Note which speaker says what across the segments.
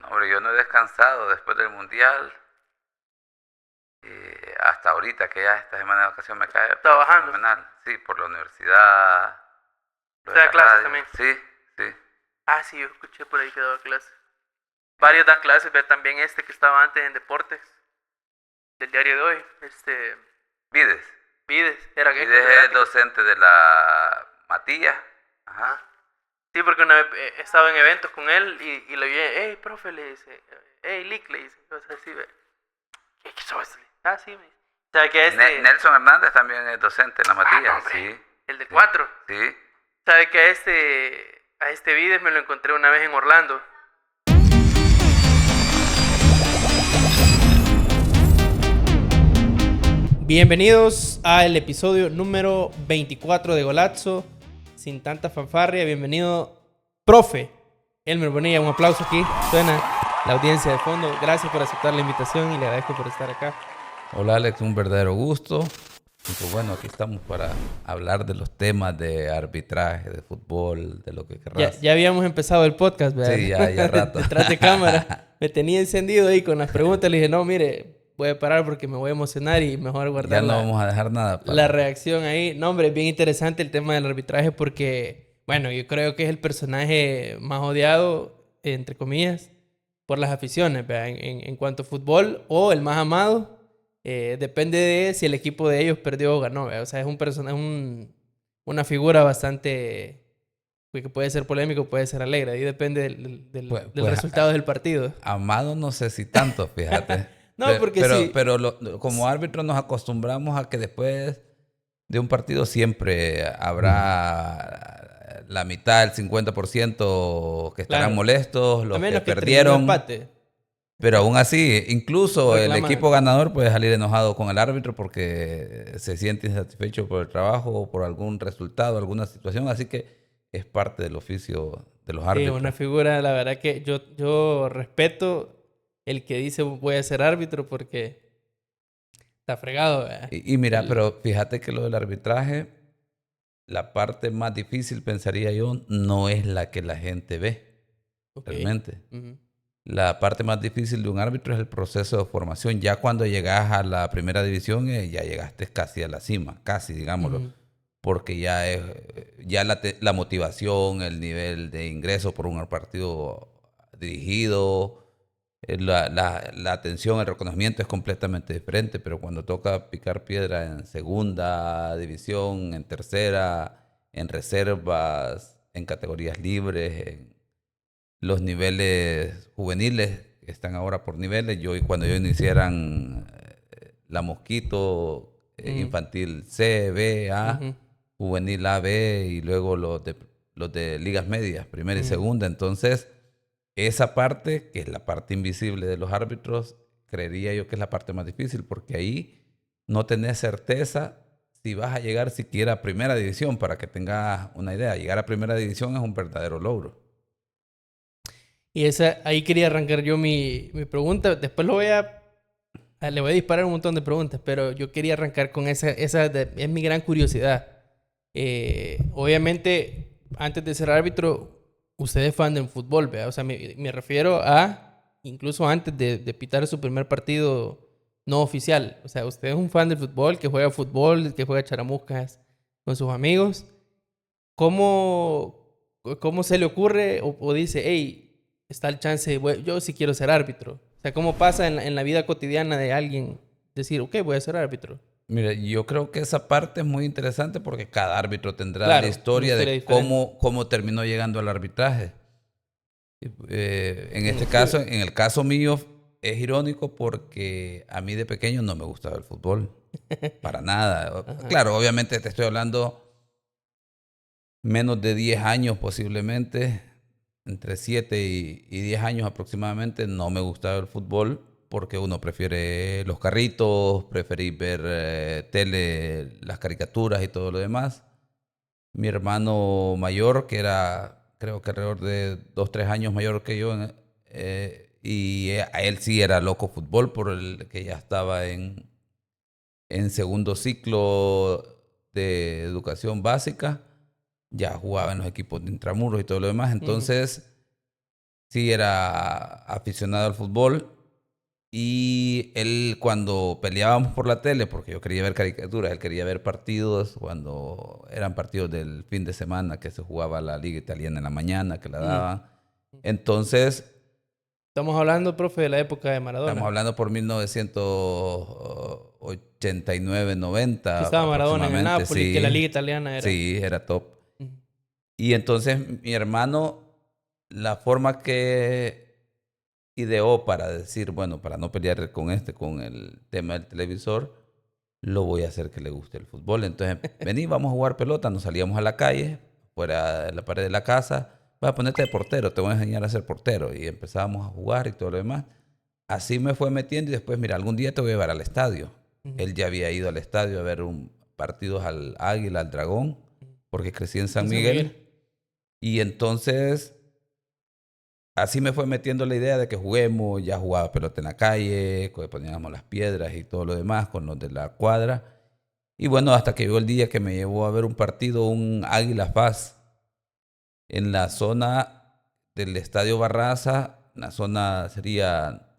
Speaker 1: Hombre, yo no he descansado después del Mundial. Hasta ahorita, que ya esta semana de vacación me cae, pero
Speaker 2: Trabajando.
Speaker 1: fenomenal. Sí, por la universidad, lo
Speaker 2: O
Speaker 1: de
Speaker 2: sea,
Speaker 1: la
Speaker 2: clases
Speaker 1: radio.
Speaker 2: también.
Speaker 1: Sí, sí.
Speaker 2: Ah, sí, yo escuché por ahí que daba clases. Varios dan clases, ve también este que estaba antes en deportes, del diario de hoy,
Speaker 1: Vides.
Speaker 2: Vides, era que es
Speaker 1: Vides es
Speaker 2: catedrático.
Speaker 1: docente de la Matías.
Speaker 2: Ah.
Speaker 1: Ajá.
Speaker 2: Sí, porque una vez he estado en eventos con él y le vi, hey, profe, le dice, hey, Lick, le dice, cosas así, ve. ¿Qué sos? Ah, sí, me dice. O sea, que
Speaker 1: Nelson Hernández también es docente en la
Speaker 2: Ah, no,
Speaker 1: Matías.
Speaker 2: hombre,
Speaker 1: Sí,
Speaker 2: el de
Speaker 1: sí,
Speaker 2: 4.
Speaker 1: sí.
Speaker 2: ¿Sabe que a este Vides me lo encontré una vez en Orlando? Bienvenidos al episodio número 24 de Golazo. Sin tanta fanfarria, bienvenido, profe Elmer Bonilla. Un aplauso aquí, suena la audiencia de fondo. Gracias por aceptar la invitación y le agradezco por estar acá.
Speaker 1: Hola Alex, un verdadero gusto. Y pues bueno, aquí estamos para hablar de los temas de arbitraje, de fútbol, de lo que querrás.
Speaker 2: Ya habíamos empezado el podcast, ¿verdad?
Speaker 1: Sí, ya rato.
Speaker 2: Detrás de cámara. Me tenía encendido ahí con las preguntas. Le dije, no, mire, voy a parar porque me voy a emocionar y mejor
Speaker 1: Ya
Speaker 2: guardar
Speaker 1: no vamos a dejar nada
Speaker 2: la
Speaker 1: para...
Speaker 2: reacción ahí. No, hombre, es bien interesante el tema del arbitraje porque, bueno, yo creo que es el personaje más odiado, entre comillas, por las aficiones, ¿verdad? En cuanto a fútbol, o el más amado, depende de si el equipo de ellos perdió o ganó, ¿verdad? O sea, es un personaje, una figura bastante que puede ser polémico, puede ser alegre. Ahí depende del
Speaker 1: Pues
Speaker 2: resultado del partido.
Speaker 1: amado no sé si tanto, fíjate.
Speaker 2: No, porque sí.
Speaker 1: Como árbitro nos acostumbramos a que después de un partido siempre habrá la mitad, el 50% que estarán
Speaker 2: Claro.
Speaker 1: molestos,
Speaker 2: A
Speaker 1: los que
Speaker 2: menos que terminó
Speaker 1: perdieron.
Speaker 2: empate.
Speaker 1: Pero aún así, incluso el
Speaker 2: Reclaman.
Speaker 1: equipo ganador puede salir enojado con el árbitro porque se siente insatisfecho por el trabajo o por algún resultado, alguna situación. Así que es parte del oficio de los
Speaker 2: Sí, una
Speaker 1: árbitros.
Speaker 2: figura, la verdad que yo respeto el que dice voy a ser árbitro porque está fregado, ¿verdad?
Speaker 1: Y mira,
Speaker 2: El,
Speaker 1: pero fíjate que lo del arbitraje, la parte más difícil, pensaría yo, no es la que la gente ve
Speaker 2: ok.
Speaker 1: realmente.
Speaker 2: Ujú,
Speaker 1: La parte más difícil de un árbitro es el proceso de formación. Ya cuando llegas a la primera división, ya llegaste casi a la cima, casi, digámoslo,
Speaker 2: ujú.
Speaker 1: porque ya es ya la motivación, el nivel de ingreso por un partido dirigido, la atención, el reconocimiento es completamente diferente, pero cuando toca picar piedra en segunda división, en tercera, en reservas, en categorías libres, en los niveles juveniles están ahora por niveles. Cuando yo inicié eran la Mosquito,
Speaker 2: Mm,
Speaker 1: infantil C, B, A,
Speaker 2: ujú,
Speaker 1: juvenil A, B y luego los de ligas medias, primera y
Speaker 2: ujú.
Speaker 1: segunda. Entonces, esa parte, que es la parte invisible de los árbitros, creería yo que es la parte más difícil porque ahí no tenés certeza si vas a llegar siquiera a primera división. Para que tengas una idea, llegar a primera división es un verdadero logro.
Speaker 2: Y ahí quería arrancar yo mi pregunta. Después le voy a disparar un montón de preguntas, pero yo quería arrancar con es mi gran curiosidad. Obviamente, antes de ser árbitro, usted es fan del fútbol, ¿verdad? O sea, me refiero a incluso antes de pitar su primer partido no oficial. O sea, usted es un fan del fútbol, que juega charamuscas con sus amigos. ¿Cómo, cómo se le ocurre o dice, hey, está el chance, yo sí quiero ser árbitro? O sea, ¿cómo pasa en la vida cotidiana de alguien decir, ok, voy a ser árbitro?
Speaker 1: Mira, yo creo que esa parte es muy interesante porque cada árbitro tendrá la
Speaker 2: Claro, una
Speaker 1: historia
Speaker 2: historia
Speaker 1: de
Speaker 2: diferente.
Speaker 1: cómo terminó llegando al arbitraje. En este
Speaker 2: Mm.
Speaker 1: caso, en el caso mío, es irónico porque a mí de pequeño no me gustaba el fútbol, para nada.
Speaker 2: Ajá.
Speaker 1: Claro, obviamente te estoy hablando menos de 10 años posiblemente, entre 7 y 10 años aproximadamente, no me gustaba el fútbol porque uno prefiere los carritos, preferís ver tele, las caricaturas y todo lo demás. Mi hermano mayor, que era creo que alrededor de 2, 3 años mayor que yo, a él sí era loco fútbol por el que ya estaba en segundo ciclo de educación básica, ya jugaba en los equipos de intramuros y todo lo demás.
Speaker 2: Ujú.
Speaker 1: Entonces, sí era aficionado al fútbol. Y él cuando peleábamos por la tele, porque yo quería ver caricaturas, él quería ver partidos cuando eran partidos del fin de semana que se jugaba la Liga Italiana en la mañana, que la
Speaker 2: Mm.
Speaker 1: daban. Entonces,
Speaker 2: Estamos hablando, profe, de la época de
Speaker 1: estamos
Speaker 2: Maradona.
Speaker 1: hablando por 1989,
Speaker 2: Que
Speaker 1: 90
Speaker 2: estaba Maradona en el
Speaker 1: aproximadamente,
Speaker 2: Napoli, que la
Speaker 1: sí,
Speaker 2: liga italiana era.
Speaker 1: sí, era top.
Speaker 2: Ujú.
Speaker 1: Y entonces mi hermano, la forma que ideó para decir, bueno, para no pelear con el tema del televisor, lo voy a hacer que le guste el fútbol. Entonces, vení, vamos a jugar pelota, nos salíamos a la calle, fuera de la pared de la casa, vas a ponerte de portero, te voy a enseñar a ser portero. Y empezábamos a jugar y todo lo demás. Así me fue metiendo y después, mira, algún día te voy a llevar al estadio.
Speaker 2: Ujú.
Speaker 1: Él ya había ido al estadio a ver partidos al Águila, al Dragón, porque crecí en San
Speaker 2: En San
Speaker 1: Miguel.
Speaker 2: Miguel.
Speaker 1: Y entonces, así me fue metiendo la idea de que juguemos, ya jugaba pelota en la calle, que poníamos las piedras y todo lo demás con los de la cuadra. Y bueno, hasta que llegó el día que me llevó a ver un partido, un Águila Paz, en la zona del Estadio Barraza. La zona sería,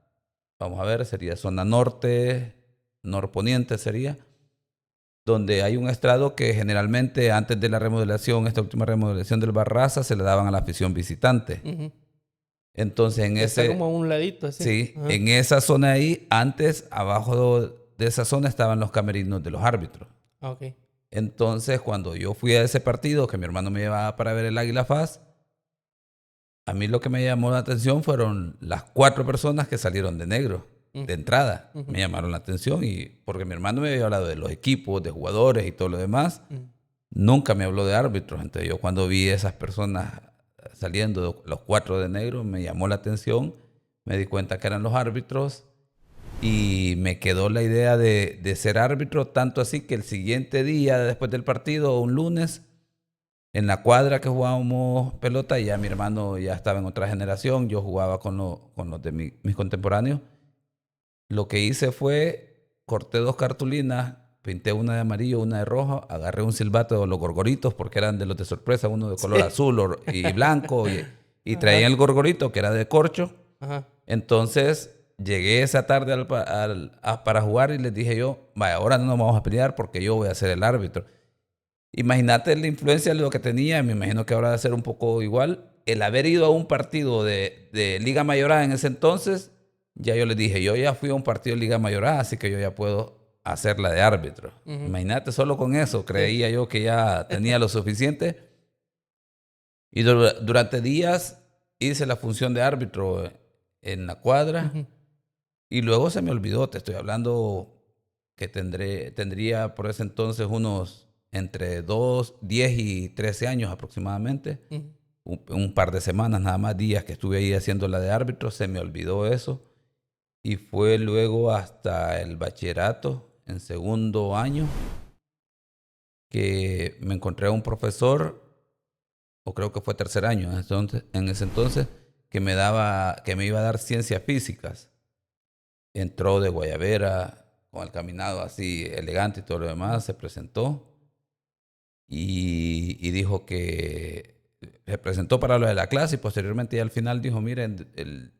Speaker 1: vamos a ver, sería zona norte, norponiente sería, donde hay un estrado que generalmente antes de la remodelación, esta última remodelación del Barraza, se le daban a la afición visitante.
Speaker 2: Ujú.
Speaker 1: Entonces,
Speaker 2: Que está como a un ladito así.
Speaker 1: sí,
Speaker 2: Ajá.
Speaker 1: en esa zona ahí, antes, abajo de esa zona estaban los camerinos de los árbitros.
Speaker 2: Ah, ok.
Speaker 1: Entonces, cuando yo fui a ese partido, que mi hermano me llevaba para ver el Águila Faz, a mí lo que me llamó la atención fueron las 4 personas que salieron de negro,
Speaker 2: Mm.
Speaker 1: de entrada.
Speaker 2: Ujú.
Speaker 1: Me llamaron la atención y porque mi hermano me había hablado de los equipos, de jugadores y todo lo demás,
Speaker 2: Mm.
Speaker 1: nunca me habló de árbitros. Entonces, yo cuando vi esas personas saliendo, los 4 de negro, me llamó la atención, me di cuenta que eran los árbitros. Y me quedó la idea de ser árbitro, tanto así que el siguiente día, después del partido, un lunes, en la cuadra que jugábamos pelota, ya mi hermano ya estaba en otra generación, yo jugaba con los de mis contemporáneos. Lo que hice fue, corté 2 cartulinas, pinté una de amarillo, una de rojo, agarré un silbato de los gorgoritos, porque eran de los de sorpresa, uno de color
Speaker 2: Sí.
Speaker 1: azul y blanco, y traía
Speaker 2: Ajá.
Speaker 1: el gorgorito, que era de corcho.
Speaker 2: Ajá.
Speaker 1: Entonces llegué esa tarde para jugar y les dije yo, vaya, ahora no nos vamos a pelear porque yo voy a ser el árbitro. Imagínate la influencia de lo que tenía, me imagino que ahora va a ser un poco igual. El haber ido a un partido de Liga Mayorada en ese entonces, ya yo les dije, yo ya fui a un partido de Liga Mayorada, así que yo ya puedo hacerla de árbitro.
Speaker 2: Ujú.
Speaker 1: Imagínate, solo con eso,
Speaker 2: Sí.
Speaker 1: creía yo que ya tenía lo suficiente. Y durante días hice la función de árbitro en la cuadra.
Speaker 2: Ujú.
Speaker 1: Y luego se me olvidó, te estoy hablando que tendría por ese entonces unos entre 10 y 13 años aproximadamente.
Speaker 2: Ujú.
Speaker 1: Un par de semanas nada más, días que estuve ahí haciendo la de árbitro, se me olvidó eso. Y fue luego hasta el bachillerato, en segundo año, que me encontré a un profesor, o creo que fue tercer año en ese entonces, que me iba a dar ciencias físicas. Entró de guayabera, con el caminado así elegante y todo lo demás, se presentó y dijo que se presentó para lo de la clase y posteriormente ya al final dijo, miren, el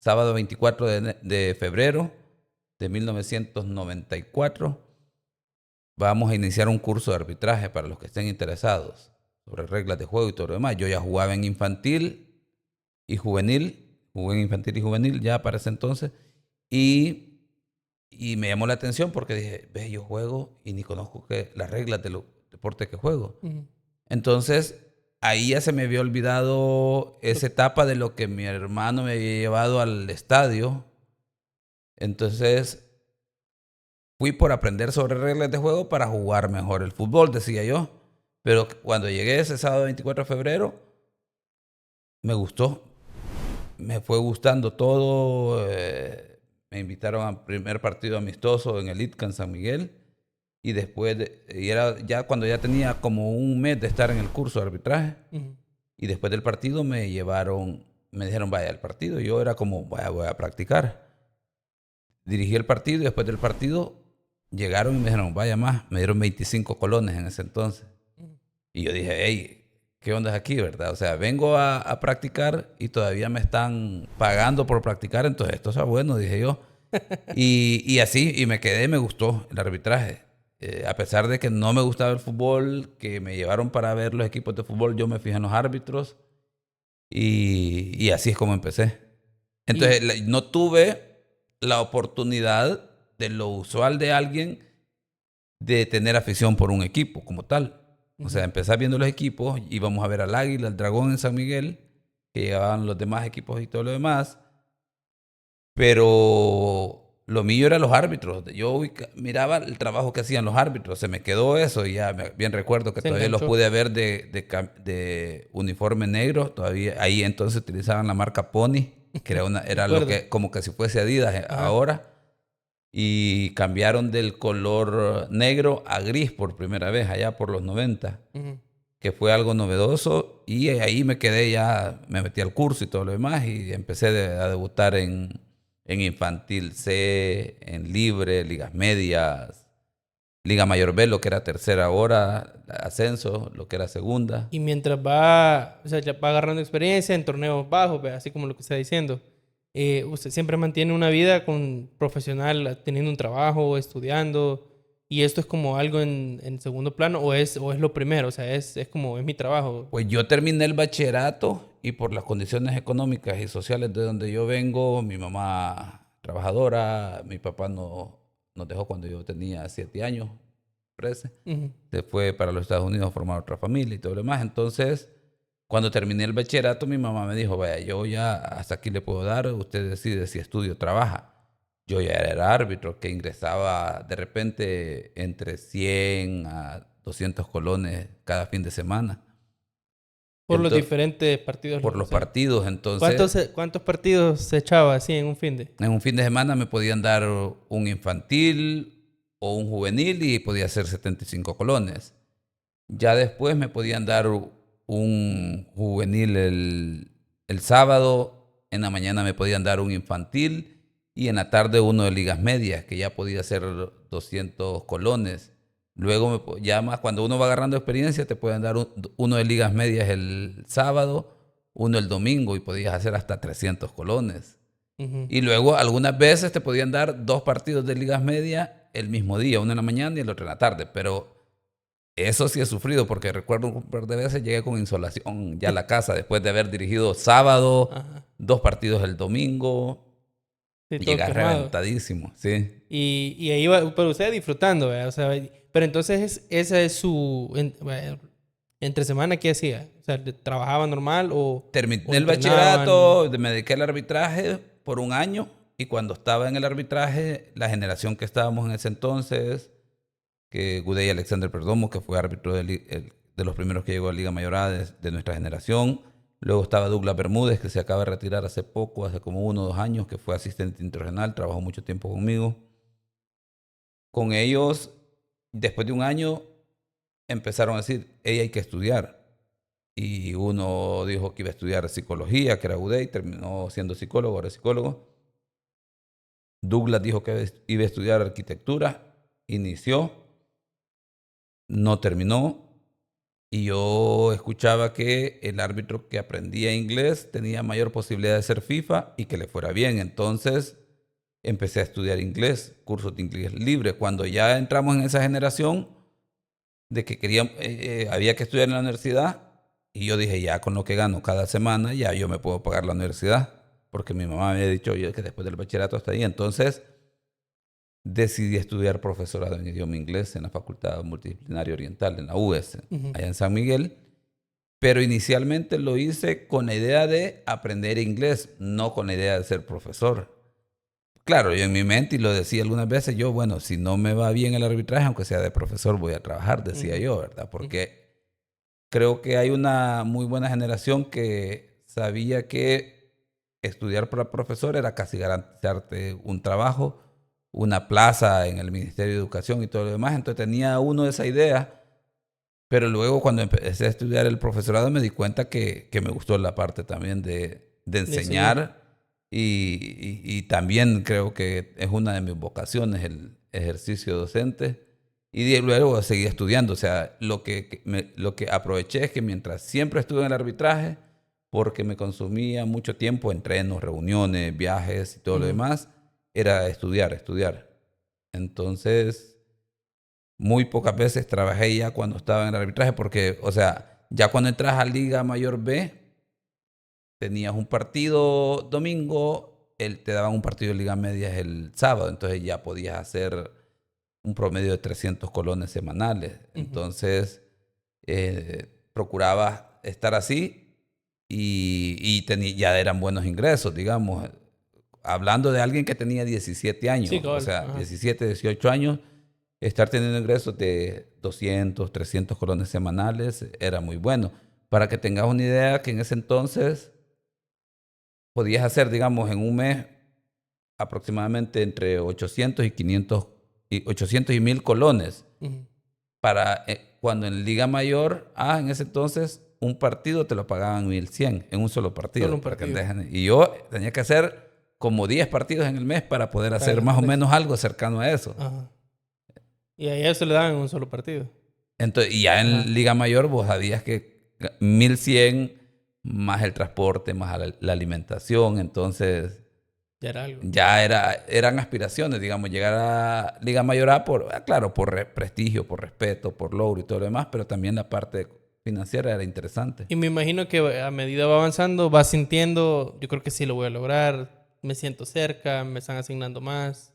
Speaker 1: sábado 24 de febrero de 1994 vamos a iniciar un curso de arbitraje para los que estén interesados sobre reglas de juego y todo lo demás. Yo ya jugaba en infantil y juvenil, jugué en infantil y juvenil ya para ese entonces y me llamó la atención porque dije, ve, yo juego y ni conozco las reglas del deporte que juego.
Speaker 2: Ujú.
Speaker 1: Entonces, ahí ya se me había olvidado esa etapa de lo que mi hermano me había llevado al estadio. Entonces, fui por aprender sobre reglas de juego para jugar mejor el fútbol, decía yo. Pero cuando llegué ese sábado 24 de febrero, me gustó. Me fue gustando todo. Me invitaron al primer partido amistoso en el ITCA en San Miguel. Y después, y era ya cuando ya tenía como un mes de estar en el curso de arbitraje.
Speaker 2: Ujú.
Speaker 1: Y después del partido me dijeron, vaya al partido. Yo era como, vaya, voy a practicar. Dirigí el partido y después del partido llegaron y me dijeron, vaya más. Me dieron 25 colones en ese entonces.
Speaker 2: Ujú.
Speaker 1: Y yo dije, hey, ¿qué onda es aquí, verdad? O sea, vengo a practicar y todavía me están pagando por practicar, entonces esto está bueno, dije yo. Y así, y me quedé, me gustó el arbitraje. A pesar de que no me gustaba el fútbol, que me llevaron para ver los equipos de fútbol, yo me fijé en los árbitros y así es como empecé.
Speaker 2: Y
Speaker 1: Entonces, no tuve la oportunidad de lo usual de alguien de tener afición por un equipo como tal. O sea,
Speaker 2: ujú.
Speaker 1: empezar viendo los equipos, íbamos a ver al Águila, al Dragón en San Miguel, que llegaban los demás equipos y todo lo demás, pero lo mío era los árbitros. Yo miraba el trabajo que hacían los árbitros, se me quedó eso y ya bien recuerdo que
Speaker 2: Se
Speaker 1: todavía los
Speaker 2: enganchó.
Speaker 1: pude ver de uniforme negro, todavía ahí entonces utilizaban la marca Pony, que
Speaker 2: Me
Speaker 1: era lo
Speaker 2: acuerdo.
Speaker 1: que como que si fuese Adidas
Speaker 2: Ajá.
Speaker 1: ahora y cambiaron del color negro a gris por primera vez allá por los 90,
Speaker 2: Ujú.
Speaker 1: que fue algo novedoso y ahí me quedé ya, me metí al curso y todo lo demás y empecé a debutar en infantil C, en libre, ligas medias, Liga Mayor B, lo que era tercera hora, ascenso, lo que era segunda.
Speaker 2: Y mientras va, o sea, ya va agarrando experiencia en torneos bajos, ve, así como lo que está diciendo, usted siempre mantiene una vida con profesional, teniendo un trabajo, estudiando, y esto es como algo en segundo plano, o es lo primero, o sea, es como, es mi trabajo.
Speaker 1: Pues yo terminé el bachillerato y por las condiciones económicas y sociales de donde yo vengo, mi mamá trabajadora, mi papá nos dejó cuando yo tenía 7 años, 13.
Speaker 2: Ujú.
Speaker 1: Se fue para los Estados Unidos a formar otra familia y todo lo demás. Entonces, cuando terminé el bachillerato, mi mamá me dijo, vaya, yo ya hasta aquí le puedo dar, usted decide si estudio o trabaja. Yo ya era árbitro que ingresaba de repente entre 100 a 200 colones cada fin de semana.
Speaker 2: Por los
Speaker 1: Entonces,
Speaker 2: diferentes partidos,
Speaker 1: por
Speaker 2: o
Speaker 1: los
Speaker 2: sea,
Speaker 1: partidos.
Speaker 2: ¿cuántos,
Speaker 1: Entonces,
Speaker 2: cuántos partidos se echaba así en un fin de?
Speaker 1: en un fin de semana me podían dar un infantil o un juvenil y podía ser 75 colones. Ya después me podían dar un juvenil el sábado, en la mañana me podían dar un infantil y en la tarde uno de ligas medias, que ya podía ser 200 colones. Luego, ya más cuando uno va agarrando experiencia, te pueden dar uno de ligas medias el sábado, uno el domingo y podías hacer hasta 300 colones.
Speaker 2: Ujú.
Speaker 1: Y luego algunas veces te podían dar dos partidos de ligas medias el mismo día, uno en la mañana y el otro en la tarde, pero eso sí he sufrido porque recuerdo un par de veces llegué con insolación ya a la casa después de haber dirigido sábado,
Speaker 2: Ajá.
Speaker 1: dos partidos el domingo.
Speaker 2: Sí, todo
Speaker 1: Llegué
Speaker 2: quemado.
Speaker 1: reventadísimo, sí.
Speaker 2: Y ahí va, pero usted disfrutando, ¿verdad? O sea, pero entonces esa es su, entre semana, ¿qué hacía? O sea, ¿trabajaba normal o
Speaker 1: Terminé el
Speaker 2: entrenaban?
Speaker 1: bachillerato, me dediqué al arbitraje por un año y cuando estaba en el arbitraje, la generación que estábamos en ese entonces, que Gudey Alexander Perdomo, que fue árbitro de los primeros que llegó a Liga Mayorada de nuestra generación. Luego estaba Douglas Bermúdez, que se acaba de retirar hace poco, hace como 1 o 2 años, que fue asistente internacional, trabajó mucho tiempo conmigo. Con ellos, después de un año, empezaron a decir, hey, hay que estudiar. Y uno dijo que iba a estudiar psicología, que era Gudey, terminó siendo psicólogo, ahora es psicólogo. Douglas dijo que iba a estudiar arquitectura, inició, no terminó. Y yo escuchaba que el árbitro que aprendía inglés tenía mayor posibilidad de ser FIFA y que le fuera bien. Entonces empecé a estudiar inglés, cursos de inglés libre. Cuando ya entramos en esa generación de que había que estudiar en la universidad, y yo dije, ya con lo que gano cada semana, ya yo me puedo pagar la universidad, porque mi mamá me había dicho yo que después del bachillerato hasta ahí. Entonces decidí estudiar profesorado en idioma inglés en la Facultad Multidisciplinaria Oriental, en la UES,
Speaker 2: Ujú.
Speaker 1: allá en San Miguel. Pero inicialmente lo hice con la idea de aprender inglés, no con la idea de ser profesor. Claro, yo en mi mente, y lo decía algunas veces, yo, bueno, si no me va bien el arbitraje, aunque sea de profesor, voy a trabajar, decía
Speaker 2: Ujú.
Speaker 1: yo, ¿verdad?
Speaker 2: Ujú.
Speaker 1: Porque creo que hay una muy buena generación que sabía que estudiar para profesor era casi garantizarte un trabajo, una plaza en el Ministerio de Educación y todo lo demás. Entonces tenía uno esa idea. Pero luego cuando empecé a estudiar el profesorado me di cuenta que me gustó la parte también de
Speaker 2: De enseñar.
Speaker 1: enseñar y también creo que es una de mis vocaciones el ejercicio docente Y luego seguí estudiando. O sea, lo que aproveché es que mientras siempre estuve en el arbitraje, porque me consumía mucho tiempo, entrenos, reuniones, viajes y todo lo
Speaker 2: Ujú.
Speaker 1: demás, era estudiar, estudiar. Entonces, muy pocas veces trabajé ya cuando estaba en el arbitraje, porque, o sea, ya cuando entras a Liga Mayor B, tenías un partido domingo, te daban un partido de Liga Medias el sábado, entonces ya podías hacer un promedio de 300 colones semanales.
Speaker 2: Ujú.
Speaker 1: Entonces, procuraba estar así ya eran buenos ingresos, digamos. Hablando de alguien que tenía 17
Speaker 2: Sí,
Speaker 1: años, o
Speaker 2: cabal.
Speaker 1: sea,
Speaker 2: Ajá.
Speaker 1: 17, 18 años, estar teniendo ingresos de 200, 300 colones semanales era muy bueno. Para que tengas una idea, que en ese entonces podías hacer, digamos, en un mes aproximadamente entre 800 y 500, y 800 y 1000 colones.
Speaker 2: Ujú.
Speaker 1: Para cuando en Liga Mayor, en ese entonces, un partido te lo pagaban 1100 en un solo
Speaker 2: Solo
Speaker 1: partido.
Speaker 2: un partido.
Speaker 1: Y yo tenía que hacer como 10 partidos en el mes para poder
Speaker 2: Para
Speaker 1: hacer más o
Speaker 2: ganar eso.
Speaker 1: menos algo cercano a eso.
Speaker 2: Ajá. Y a eso le daban en un solo partido.
Speaker 1: Entonces, y ya
Speaker 2: Ajá.
Speaker 1: en Liga Mayor vos sabías que 1100 más el transporte, más la alimentación, entonces
Speaker 2: Ya era algo.
Speaker 1: eran aspiraciones, digamos, llegar a Liga Mayor A claro, por prestigio, por respeto, por logro y todo lo demás, pero también la parte financiera era interesante.
Speaker 2: Y me imagino que a medida va avanzando, va sintiendo, yo creo que sí lo voy a lograr, me siento cerca, me están asignando más.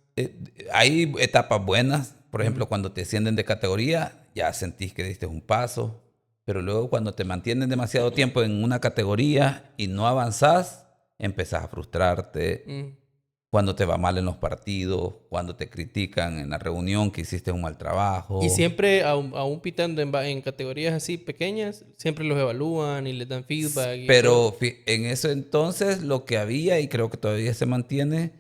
Speaker 1: Hay etapas buenas, por
Speaker 2: Ujú.
Speaker 1: ejemplo, cuando te ascienden de categoría, ya sentís que diste un paso, pero luego cuando te mantienen demasiado tiempo en una categoría y no avanzás, empezás a frustrarte.
Speaker 2: Mm.
Speaker 1: Cuando te va mal en los partidos, cuando te critican en la reunión que hiciste un mal
Speaker 2: Y
Speaker 1: trabajo.
Speaker 2: siempre, aún pitando en categorías así pequeñas, siempre los evalúan y les dan feedback y todo.
Speaker 1: Pero en ese entonces lo que había, y creo que todavía se mantiene,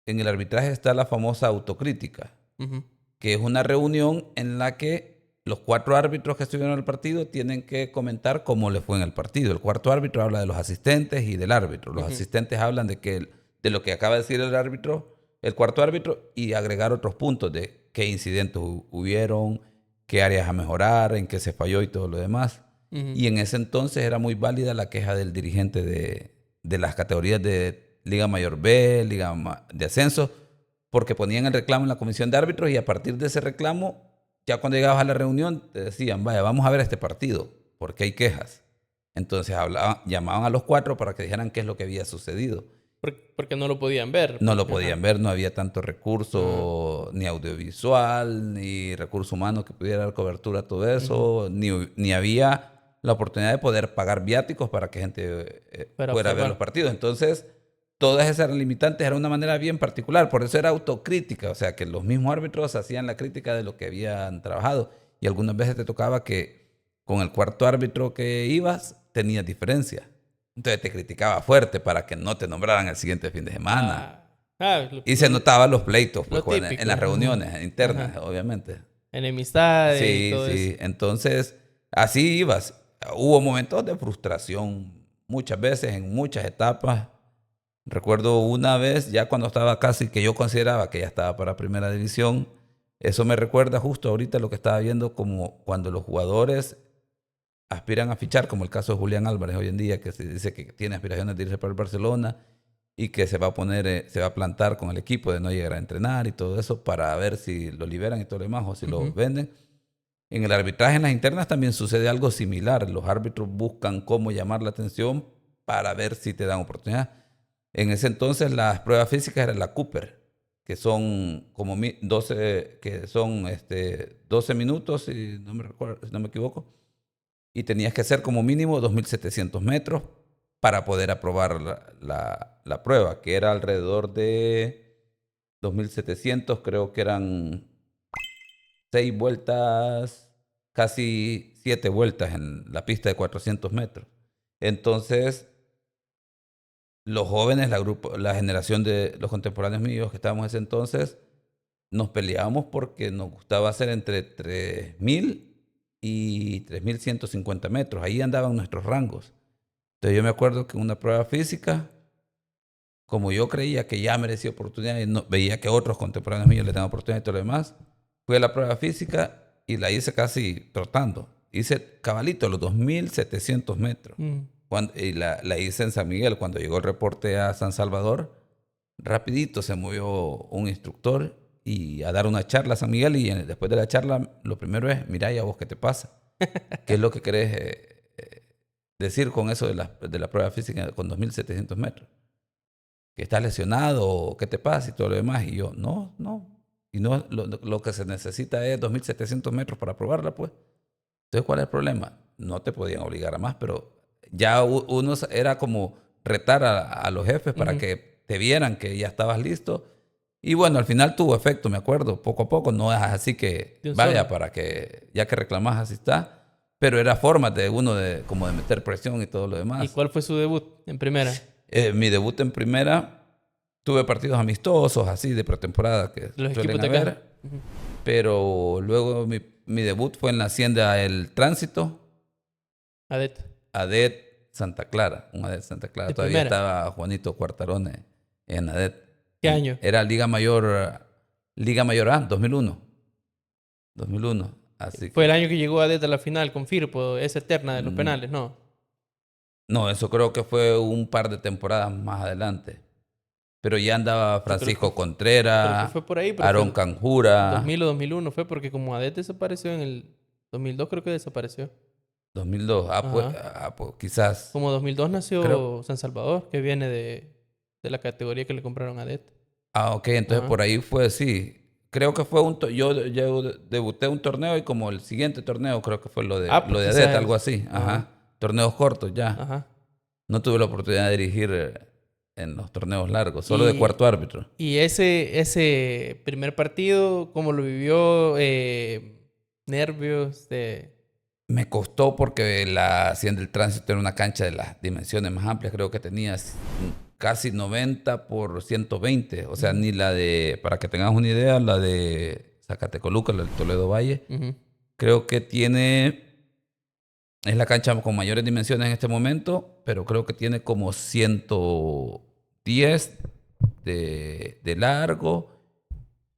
Speaker 1: en el arbitraje está la famosa autocrítica,
Speaker 2: Ujú.
Speaker 1: que es una reunión en la que los 4 árbitros que estuvieron en el partido tienen que comentar cómo les fue en el partido. El cuarto árbitro habla de los asistentes y del árbitro. Los
Speaker 2: Ujú.
Speaker 1: asistentes hablan de lo que acaba de decir el árbitro, el cuarto árbitro, y agregar otros puntos de qué incidentes hubieron, qué áreas a mejorar, en qué se falló y todo lo demás.
Speaker 2: Ujú.
Speaker 1: Y en ese entonces era muy válida la queja del dirigente de las categorías de Liga Mayor B, de Ascenso, porque ponían el reclamo en la comisión de árbitros y a partir de ese reclamo, ya cuando llegabas a la reunión, te decían, vaya, vamos a ver este partido, porque hay quejas. Entonces llamaban a los 4 para que dijeran qué es lo que había sucedido.
Speaker 2: Porque no lo podían ver.
Speaker 1: No lo
Speaker 2: Porque,
Speaker 1: podían
Speaker 2: ajá.
Speaker 1: ver, no había tanto
Speaker 2: Ah.
Speaker 1: recurso ni audiovisual, ni recurso humano que pudiera dar cobertura a todo
Speaker 2: Ujú.
Speaker 1: eso, ni había la oportunidad de poder pagar viáticos para que gente
Speaker 2: Para
Speaker 1: fuera a ver los
Speaker 2: observar.
Speaker 1: partidos. Entonces, todas esas limitantes era una manera bien particular, por eso era autocrítica, o sea, que los mismos árbitros hacían la crítica de lo que habían trabajado y algunas veces te tocaba que con el cuarto árbitro que ibas tenías diferencia. Entonces te criticaba fuerte para que no te nombraran el siguiente fin de semana.
Speaker 2: Ah,
Speaker 1: Y se notaban los pleitos, pues,
Speaker 2: lo
Speaker 1: en
Speaker 2: típico.
Speaker 1: las
Speaker 2: Ajá.
Speaker 1: reuniones internas,
Speaker 2: Ajá.
Speaker 1: obviamente.
Speaker 2: Enemistades y
Speaker 1: Sí,
Speaker 2: todo eso.
Speaker 1: sí. Entonces, así ibas. Hubo momentos de frustración, muchas veces, en muchas etapas. Recuerdo una vez, ya cuando estaba casi, que yo consideraba que ya estaba para primera división, eso me recuerda justo ahorita lo que estaba viendo como cuando los jugadores aspiran a fichar, como el caso de Julián Álvarez hoy en día, que se dice que tiene aspiraciones de irse para el Barcelona y que se va a poner, se va a plantar con el equipo de no llegar a entrenar y todo eso para ver si lo liberan y todo lo demás o si lo
Speaker 2: Ujú.
Speaker 1: venden. En el arbitraje en las internas también sucede algo similar. Los árbitros buscan cómo llamar la atención para ver si te dan oportunidad. En ese entonces las pruebas físicas eran la Cooper, que son como 12, que son 12 minutos, si no me recuerdo, si no me equivoco, y tenías que hacer como mínimo 2.700 metros para poder aprobar la prueba, que era alrededor de 2.700, creo que eran 6 vueltas, casi 7 vueltas en la pista de 400 metros. Entonces, los jóvenes, la generación de los contemporáneos míos que estábamos en ese entonces, nos peleábamos porque nos gustaba hacer entre 3.000 y 3.150 metros. Ahí andaban nuestros rangos. Entonces yo me acuerdo que en una prueba física, como yo creía que ya merecía oportunidad y veía que otros contemporáneos míos le daban oportunidad y todo lo demás, fui a la prueba física y la hice casi trotando. Hice cabalito los 2.700 metros. Y la hice en San Miguel. Cuando llegó el reporte a San Salvador, rapidito se movió un instructor y a dar una charla a San Miguel. Y después de la charla, lo primero es, mira, ¿y a vos qué te pasa? ¿Qué es lo que querés decir con eso de la prueba física con 2.700 metros? ¿Que estás lesionado o qué te pasa y todo lo demás? Y yo, no. Y no, lo que se necesita es 2.700 metros para probarla, pues. Entonces, ¿cuál es el problema? No te podían obligar a más, pero ya uno era como retar a los jefes para que te vieran que ya estabas listo. Y bueno, al final tuvo efecto, me acuerdo, poco a poco. No es así que vaya para que, ya que reclamás, así está. Pero era forma de uno como de meter presión y todo lo demás.
Speaker 2: ¿Y cuál fue su debut en primera?
Speaker 1: Mi debut en primera, tuve partidos amistosos, así de pretemporada que
Speaker 2: Los
Speaker 1: suelen
Speaker 2: equipos de
Speaker 1: haber.
Speaker 2: acá.
Speaker 1: Pero luego mi debut fue en la Hacienda El Tránsito,
Speaker 2: Adet.
Speaker 1: ADET Santa Clara, un ADET Santa Clara.
Speaker 2: De
Speaker 1: Todavía
Speaker 2: primera.
Speaker 1: estaba Juanito Cuartarone en ADET.
Speaker 2: ¿Qué año?
Speaker 1: Era Liga Mayor A, 2001. 2001. Así
Speaker 2: Fue el
Speaker 1: que,
Speaker 2: año que llegó Adet a la final con Firpo, esa eterna de los penales, ¿no?
Speaker 1: no, eso creo que fue un par de temporadas más adelante. Pero ya andaba Francisco
Speaker 2: creo que
Speaker 1: Contreras,
Speaker 2: fue por ahí, pero
Speaker 1: Aarón
Speaker 2: fue
Speaker 1: Canjura.
Speaker 2: 2000 o 2001 fue porque como Adet desapareció en el 2002 creo que desapareció.
Speaker 1: 2002.
Speaker 2: Ajá.
Speaker 1: Pues quizás.
Speaker 2: Como 2002 nació
Speaker 1: Creo.
Speaker 2: San Salvador, que viene de la categoría que le compraron a Adet.
Speaker 1: Ok, entonces
Speaker 2: Ajá.
Speaker 1: por ahí fue, sí. Creo que fue yo debuté un torneo y como el siguiente torneo creo que fue lo de
Speaker 2: Pues
Speaker 1: ADET,
Speaker 2: quizás.
Speaker 1: algo así.
Speaker 2: Ajá.
Speaker 1: Ajá. Torneos cortos ya.
Speaker 2: Ajá.
Speaker 1: No tuve la oportunidad de dirigir en los torneos largos, solo de
Speaker 2: Y,
Speaker 1: cuarto árbitro.
Speaker 2: y ese primer partido, ¿cómo lo vivió? Nervios de...
Speaker 1: Me costó porque la Hacienda del Tránsito era una cancha de las dimensiones más amplias, creo que tenía casi 90 por 120, o sea, ni la de, para que tengas una idea, la de Zacatecoluca, la del Toledo Valle, creo que es la cancha con mayores dimensiones en este momento, pero creo que tiene como 110 de largo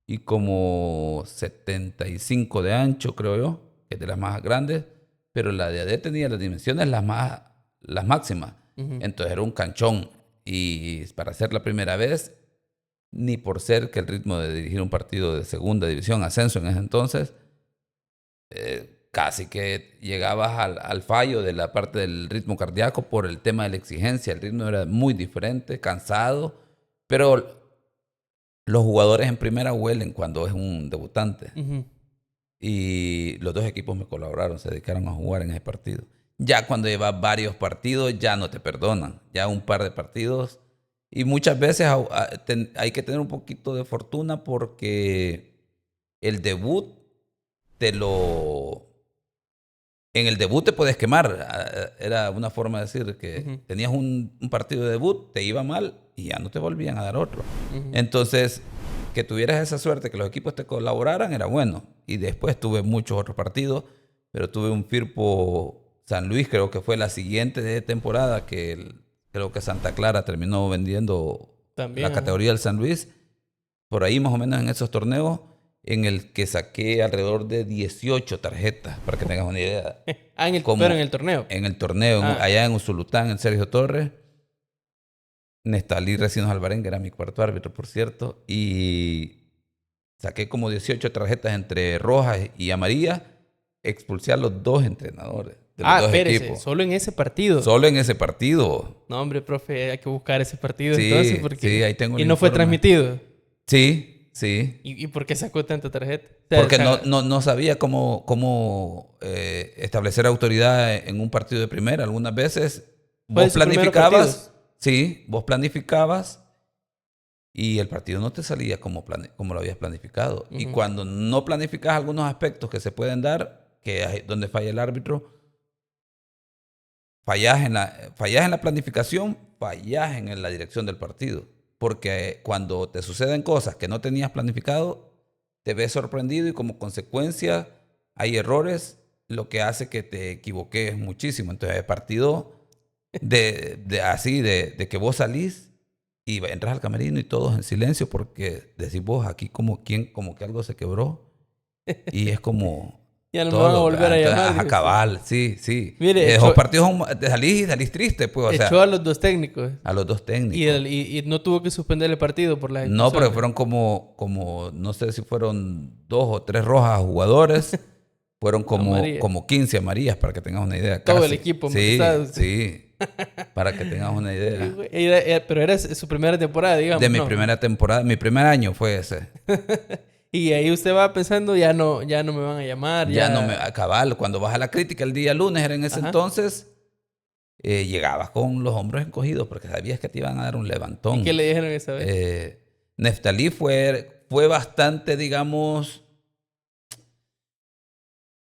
Speaker 1: y como 75 de ancho, creo yo, que es de las más grandes, pero la de AD tenía las dimensiones las máximas. Entonces era un canchón. Y para ser la primera vez, ni por ser que el ritmo de dirigir un partido de segunda división, ascenso en ese entonces, casi que llegabas al fallo de la parte del ritmo cardíaco por el tema de la exigencia. El ritmo era muy diferente, cansado, pero los jugadores en primera huelen cuando es un debutante. Y los dos equipos me colaboraron, se dedicaron a jugar en ese partido. Ya cuando llevas varios partidos, ya no te perdonan. Ya un par de partidos. Y muchas veces hay que tener un poquito de fortuna porque el debut te lo... En el debut te puedes quemar. Era una forma de decir que tenías un partido de debut, te iba mal y ya no te volvían a dar otro. Entonces, que tuvieras esa suerte, que los equipos te colaboraran, era bueno. Y después tuve muchos otros partidos, pero tuve un Firpo San Luis, creo que fue la siguiente temporada, que creo que Santa Clara terminó vendiendo
Speaker 2: También,
Speaker 1: la categoría del San Luis. Por ahí más o menos en esos torneos, en el que saqué alrededor de 18 tarjetas, para que tengas una idea.
Speaker 2: Pero en el torneo.
Speaker 1: En el torneo, allá en Usulután, en Sergio Torres. Nestalí Recinos Alvarenga era mi cuarto árbitro, por cierto, y saqué como 18 tarjetas entre rojas y amarillas, expulsé a los dos entrenadores de los dos
Speaker 2: espérese,
Speaker 1: equipos.
Speaker 2: solo en ese partido.
Speaker 1: Solo en ese partido.
Speaker 2: No, hombre, profe, hay que buscar ese partido
Speaker 1: Sí,
Speaker 2: entonces. Porque...
Speaker 1: sí, ahí tengo el
Speaker 2: ¿Y no fue
Speaker 1: informe.
Speaker 2: transmitido?
Speaker 1: Sí, sí.
Speaker 2: ¿Y por qué sacó tanta tarjeta? O sea,
Speaker 1: Porque no sabía cómo establecer autoridad en un partido de primera. Algunas veces vos planificabas, sí, vos planificabas y el partido no te salía como lo habías planificado. Y cuando no planificas algunos aspectos que se pueden dar, que es donde falla el árbitro, fallas en la planificación, fallas en la dirección del partido. Porque cuando te suceden cosas que no tenías planificado, te ves sorprendido y como consecuencia hay errores, lo que hace que te equivoques muchísimo. Entonces el partido de que vos salís y entras al camerino y todos en silencio porque decís vos aquí como que algo se quebró Y es como
Speaker 2: Ya no me van a
Speaker 1: todo,
Speaker 2: volver
Speaker 1: ¿verdad?
Speaker 2: a
Speaker 1: Entonces,
Speaker 2: llamar,
Speaker 1: ajá,
Speaker 2: dijo usted.
Speaker 1: cabal, sí, sí.
Speaker 2: Mire,
Speaker 1: Esos partidos te salís triste, pues, o
Speaker 2: echó
Speaker 1: sea,
Speaker 2: a los dos técnicos.
Speaker 1: a los dos
Speaker 2: Y,
Speaker 1: técnicos.
Speaker 2: y no tuvo que suspender el partido por las
Speaker 1: No, porque
Speaker 2: expulsiones.
Speaker 1: fueron no sé si fueron 2 o 3 rojas a jugadores. Fueron
Speaker 2: A María.
Speaker 1: como 15 amarillas, para que tengas una idea,
Speaker 2: Todo el
Speaker 1: casi.
Speaker 2: equipo
Speaker 1: Sí,
Speaker 2: amonestado.
Speaker 1: sí, para que tengas una
Speaker 2: Sí,
Speaker 1: idea.
Speaker 2: güey. Pero era su primera temporada,
Speaker 1: De
Speaker 2: digamos,
Speaker 1: mi
Speaker 2: ¿no?
Speaker 1: primera temporada, mi primer año fue ese.
Speaker 2: Y ahí usted va pensando, ya no me van a llamar,
Speaker 1: Ya no me,
Speaker 2: ya...
Speaker 1: cabal, cuando vas a la crítica el día lunes, era en ese
Speaker 2: Ajá.
Speaker 1: entonces, llegabas con los hombros encogidos porque sabías que te iban a dar un
Speaker 2: ¿Y qué
Speaker 1: levantón.
Speaker 2: le dijeron esa vez?
Speaker 1: Neftalí fue bastante, digamos,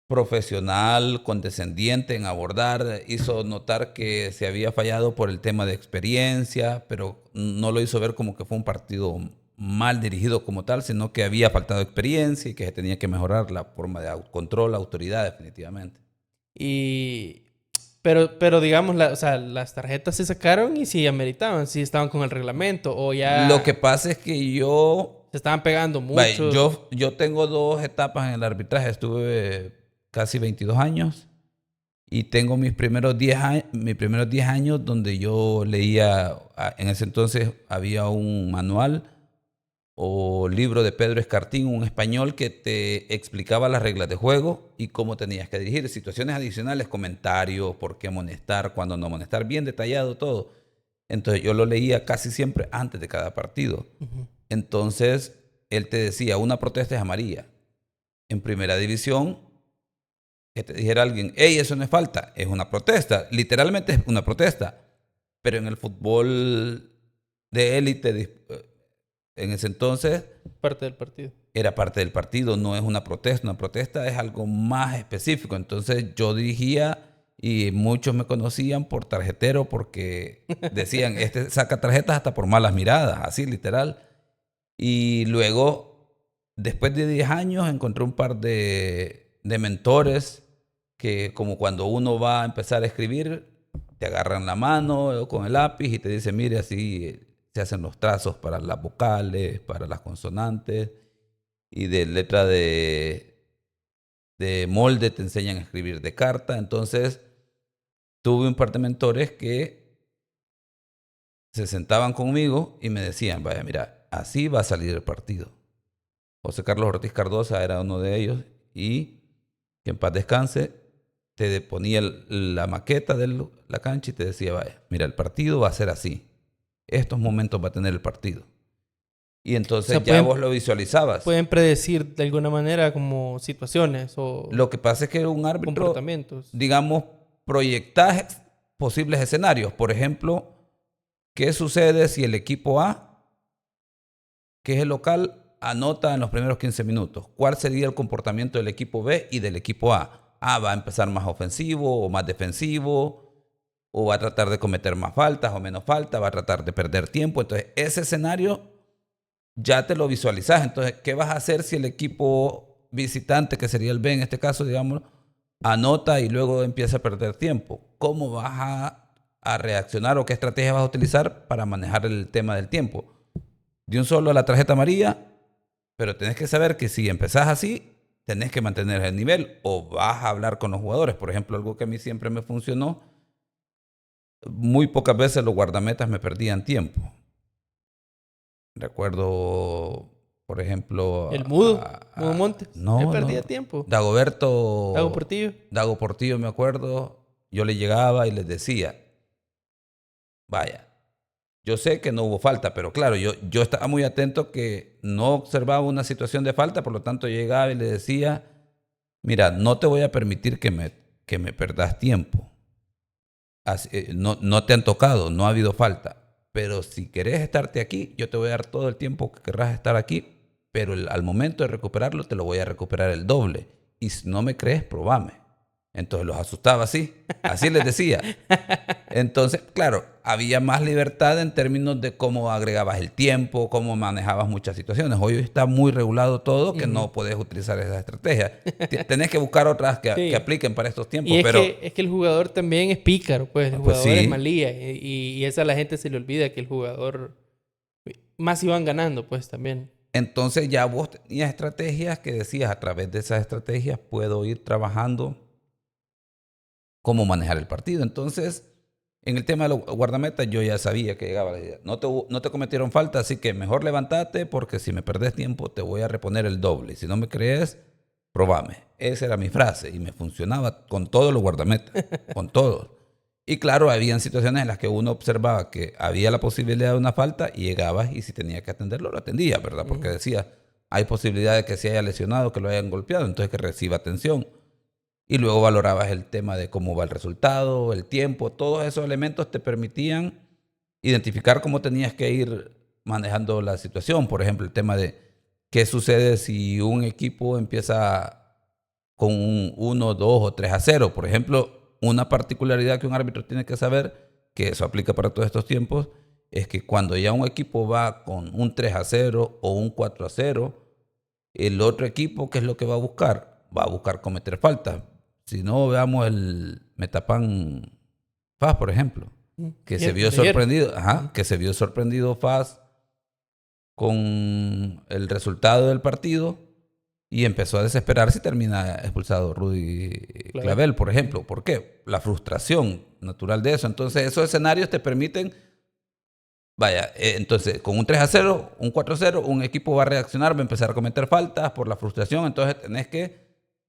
Speaker 1: profesional, condescendiente en abordar, hizo notar que se había fallado por el tema de experiencia, pero no lo hizo ver como que fue un partido mal dirigido como tal, sino que había faltado experiencia y que se tenía que mejorar la forma de control, la autoridad definitivamente.
Speaker 2: Y... Pero digamos, o sea, las tarjetas se sacaron y sí ameritaban, sí estaban con el reglamento o
Speaker 1: Lo que
Speaker 2: ya
Speaker 1: pasa es que yo,
Speaker 2: se estaban pegando
Speaker 1: vaya,
Speaker 2: muchos.
Speaker 1: yo tengo 2 etapas en el arbitraje, estuve casi 22 años. Y tengo mis primeros 10 años donde yo leía, en ese entonces había un manual o libro de Pedro Escartín, un español que te explicaba las reglas de juego y cómo tenías que dirigir, situaciones adicionales, comentarios, por qué amonestar, cuándo no amonestar, bien detallado todo. Entonces yo lo leía casi siempre antes de cada partido.
Speaker 2: Ujú.
Speaker 1: Entonces él te decía, una protesta es amarilla. En primera división que te dijera alguien, hey, eso no es falta, es una protesta. Literalmente es una protesta. Pero en el fútbol de élite, en ese entonces,
Speaker 2: Parte del partido.
Speaker 1: era parte del partido, no es una protesta. Una protesta es algo más específico. Entonces yo dirigía y muchos me conocían por tarjetero porque decían, este saca tarjetas hasta por malas miradas, así literal. Y luego, después de 10 años, encontré un par de mentores que como cuando uno va a empezar a escribir, te agarran la mano con el lápiz y te dicen, mire, así se hacen los trazos para las vocales, para las consonantes, y de letra de molde te enseñan a escribir de carta. Entonces, tuve un par de mentores que se sentaban conmigo y me decían, vaya, mira, así va a salir el partido. José Carlos Ortiz Cardosa era uno de ellos y que en paz descanse, te ponía la maqueta de la cancha y te decía, vaya, mira, el partido va a ser así. Estos momentos va a tener el partido. Y
Speaker 2: O sea,
Speaker 1: entonces ya vos lo visualizabas.
Speaker 2: pueden predecir de alguna manera como situaciones o
Speaker 1: Lo que pasa es que un árbitro,
Speaker 2: comportamientos.
Speaker 1: digamos, proyecta posibles escenarios. Por ejemplo, ¿qué sucede si el equipo A, que es el local, anota en los primeros 15 minutos? ¿Cuál sería el comportamiento del equipo B y del equipo A? A va a empezar más ofensivo o más defensivo, o va a tratar de cometer más faltas o menos faltas, va a tratar de perder tiempo. Entonces, ese escenario ya te lo visualizas. Entonces, ¿qué vas a hacer si el equipo visitante, que sería el B en este caso, digamos, anota y luego empieza a perder tiempo? ¿Cómo vas a reaccionar o qué estrategia vas a utilizar para manejar el tema del tiempo? De un solo a la tarjeta amarilla, pero tenés que saber que si empezás así, tenés que mantener el nivel o vas a hablar con los jugadores. Por ejemplo, algo que a mí siempre me funcionó, muy pocas veces los guardametas me perdían tiempo. Recuerdo, por ejemplo,
Speaker 2: El Mudo Montes. Él
Speaker 1: no,
Speaker 2: perdía
Speaker 1: no,
Speaker 2: tiempo. Dago
Speaker 1: Dagoberto,
Speaker 2: Portillo.
Speaker 1: Dago Portillo, me acuerdo, yo le llegaba y les decía, vaya, yo sé que no hubo falta, pero claro, yo estaba muy atento que no observaba una situación de falta, por lo tanto llegaba y le decía, mira, no te voy a permitir que me perdas tiempo. No, no te han tocado, no ha habido falta. Pero si querés estarte aquí, yo te voy a dar todo el tiempo que querrás estar aquí, pero al momento de recuperarlo, te lo voy a recuperar el doble. Y si no me crees, probame. Entonces los asustaba así, así les decía. Entonces, claro, había más libertad en términos de cómo agregabas el tiempo, cómo manejabas muchas situaciones. Hoy está muy regulado todo que
Speaker 2: Ujú.
Speaker 1: no puedes utilizar esa estrategia. Tenés que buscar otras que
Speaker 2: Sí.
Speaker 1: apliquen para estos
Speaker 2: Y
Speaker 1: tiempos, pero
Speaker 2: es que el jugador también es pícaro, pues el
Speaker 1: pues
Speaker 2: jugador es
Speaker 1: sí.
Speaker 2: malía y esa a la gente se le olvida que el jugador más iban ganando, pues también.
Speaker 1: Entonces ya vos tenías estrategias que decías, a través de esas estrategias puedo ir trabajando cómo manejar el partido. Entonces, en el tema de los guardametas, yo ya sabía que llegaba la idea. No te cometieron falta, así que mejor levántate porque si me perdés tiempo te voy a reponer el doble. Si no me crees, probame. Esa era mi frase y me funcionaba con todos los guardametas, con todos. Y claro, habían situaciones en las que uno observaba que había la posibilidad de una falta y llegabas y si tenía que atenderlo, lo atendía, ¿verdad? Porque decía, hay posibilidad de que se haya lesionado, que lo hayan golpeado, entonces que reciba atención. Y luego valorabas el tema de cómo va el resultado, el tiempo, todos esos elementos te permitían identificar cómo tenías que ir manejando la situación. Por ejemplo, el tema de qué sucede si un equipo empieza con un 1, 2 o 3-0. Por ejemplo, una particularidad que un árbitro tiene que saber, que eso aplica para todos estos tiempos, es que cuando ya un equipo va con un 3-0 o un 4-0, el otro equipo, ¿qué es lo que va a buscar? Va a buscar cometer faltas. Si no, veamos el Metapan FAS, por ejemplo, que se vio sorprendido, que se vio sorprendido FAS con el resultado del partido y empezó a desesperarse y termina expulsado Rudy Clavel, por ejemplo. ¿Por qué? La frustración natural de eso. Entonces, esos escenarios te permiten, vaya, entonces, con un 3-0, un 4-0, un equipo va a reaccionar, va a empezar a cometer faltas por la frustración, entonces tenés que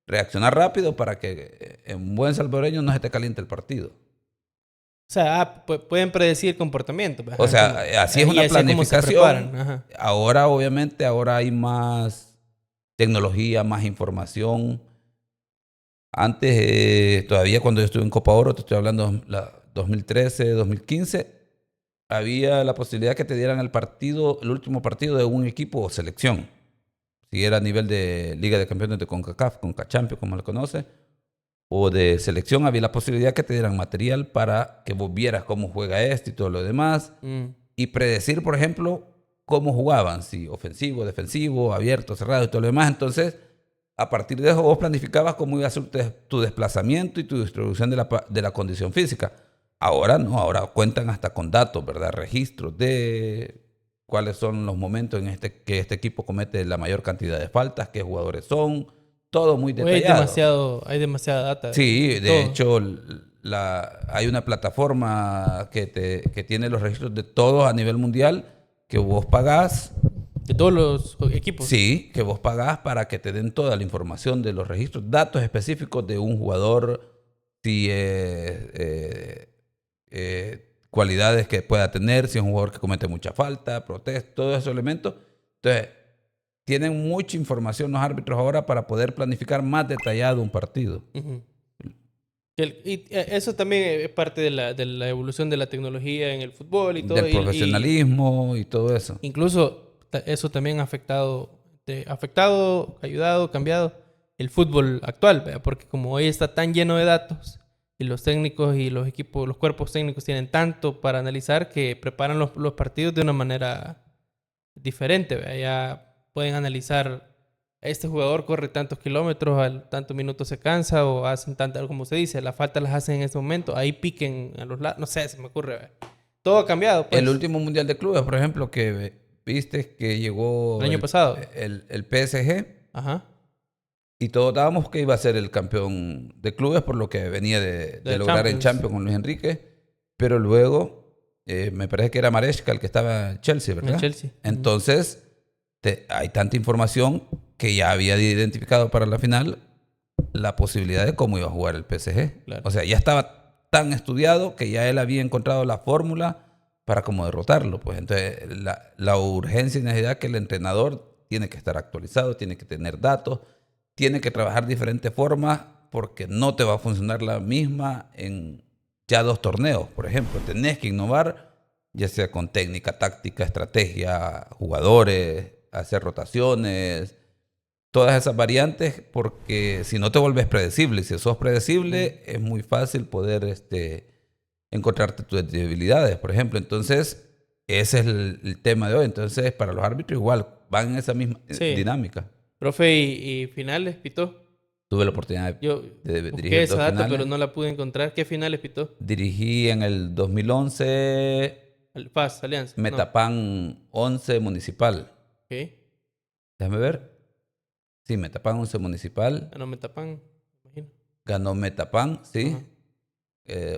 Speaker 1: reaccionar rápido para que en buen salvadoreño no se te caliente el partido.
Speaker 2: O sea, pueden predecir el comportamiento. Ajá,
Speaker 1: o sea, así es una planificación. Ahora, obviamente, ahora hay más tecnología, más información. Antes, todavía cuando yo estuve en Copa Oro, te estoy hablando de 2013, 2015, había la posibilidad que te dieran el último partido de un equipo o selección. Si era a nivel de Liga de Campeones de CONCACAF, CONCACHAMPIONS, como lo conoce, o de selección, había la posibilidad que te dieran material para que vos vieras cómo juega este y todo lo demás. Y predecir, por ejemplo, cómo jugaban, si ofensivo, defensivo, abierto, cerrado y todo lo demás. Entonces, a partir de eso vos planificabas cómo iba a ser tu desplazamiento y tu distribución de la condición física. Ahora no, ahora cuentan hasta con datos, ¿verdad? Registros de cuáles son los momentos en que este equipo comete la mayor cantidad de faltas, qué jugadores son, todo muy detallado.
Speaker 2: Hay demasiada data.
Speaker 1: Sí, de hecho, hay una plataforma que tiene los registros de todos a nivel mundial que vos pagás.
Speaker 2: De todos los equipos.
Speaker 1: Sí, que vos pagás para que te den toda la información de los registros, datos específicos de un jugador, si cualidades que pueda tener, si es un jugador que comete mucha falta, protesta, todos esos elementos. Entonces, tienen mucha información los árbitros ahora para poder planificar más detallado un partido.
Speaker 2: Y eso también es parte de la evolución de la tecnología en el fútbol y todo.
Speaker 1: Del profesionalismo y todo eso.
Speaker 2: Incluso eso también ha afectado, ayudado, cambiado el fútbol actual, ¿verdad? Porque como hoy está tan lleno de datos y los técnicos y los equipos, los cuerpos técnicos tienen tanto para analizar que preparan los partidos de una manera diferente, ¿verdad? Ya pueden analizar, este jugador corre tantos kilómetros, al tantos minutos se cansa o hacen tantas, como se dice, las faltas las hacen en este momento, ahí piquen a los lados, no sé, se me ocurre, ¿verdad? Todo ha cambiado, pues.
Speaker 1: El último Mundial de Clubes, por ejemplo, que viste que llegó
Speaker 2: el año pasado,
Speaker 1: el PSG.
Speaker 2: Ajá.
Speaker 1: Y todos dábamos que iba a ser el campeón de clubes por lo que venía de lograr en Champions con Luis Enrique. Pero luego, me parece que era Maresca el que estaba en Chelsea, ¿verdad?
Speaker 2: En Chelsea.
Speaker 1: Entonces, hay tanta información que ya había identificado para la final la posibilidad de cómo iba a jugar el PSG.
Speaker 2: Claro.
Speaker 1: O sea, ya estaba tan estudiado que ya él había encontrado la fórmula para cómo derrotarlo. Pues entonces, la urgencia y necesidad que el entrenador tiene que estar actualizado, tiene que tener datos, tiene que trabajar diferentes formas porque no te va a funcionar la misma en ya 2 torneos, por ejemplo. Tenés que innovar, ya sea con técnica, táctica, estrategia, jugadores, hacer rotaciones, todas esas variantes, porque si no te vuelves predecible. Si sos predecible, es muy fácil poder encontrarte tus debilidades, por ejemplo. Entonces, ese es el tema de hoy. Entonces, para los árbitros igual, van en esa misma dinámica.
Speaker 2: Profe, ¿y finales pitó?
Speaker 1: Tuve la oportunidad
Speaker 2: de dirigir esa data, finales, pero no la pude encontrar. ¿Qué finales pitó?
Speaker 1: Dirigí en el 2011...
Speaker 2: FAS, Alianza.
Speaker 1: Metapan 11 Municipal.
Speaker 2: Okay.
Speaker 1: Déjame ver. Sí, Metapan 11 Municipal.
Speaker 2: No me tapan, me imagino.
Speaker 1: Ganó Metapan, sí.
Speaker 2: Ajá.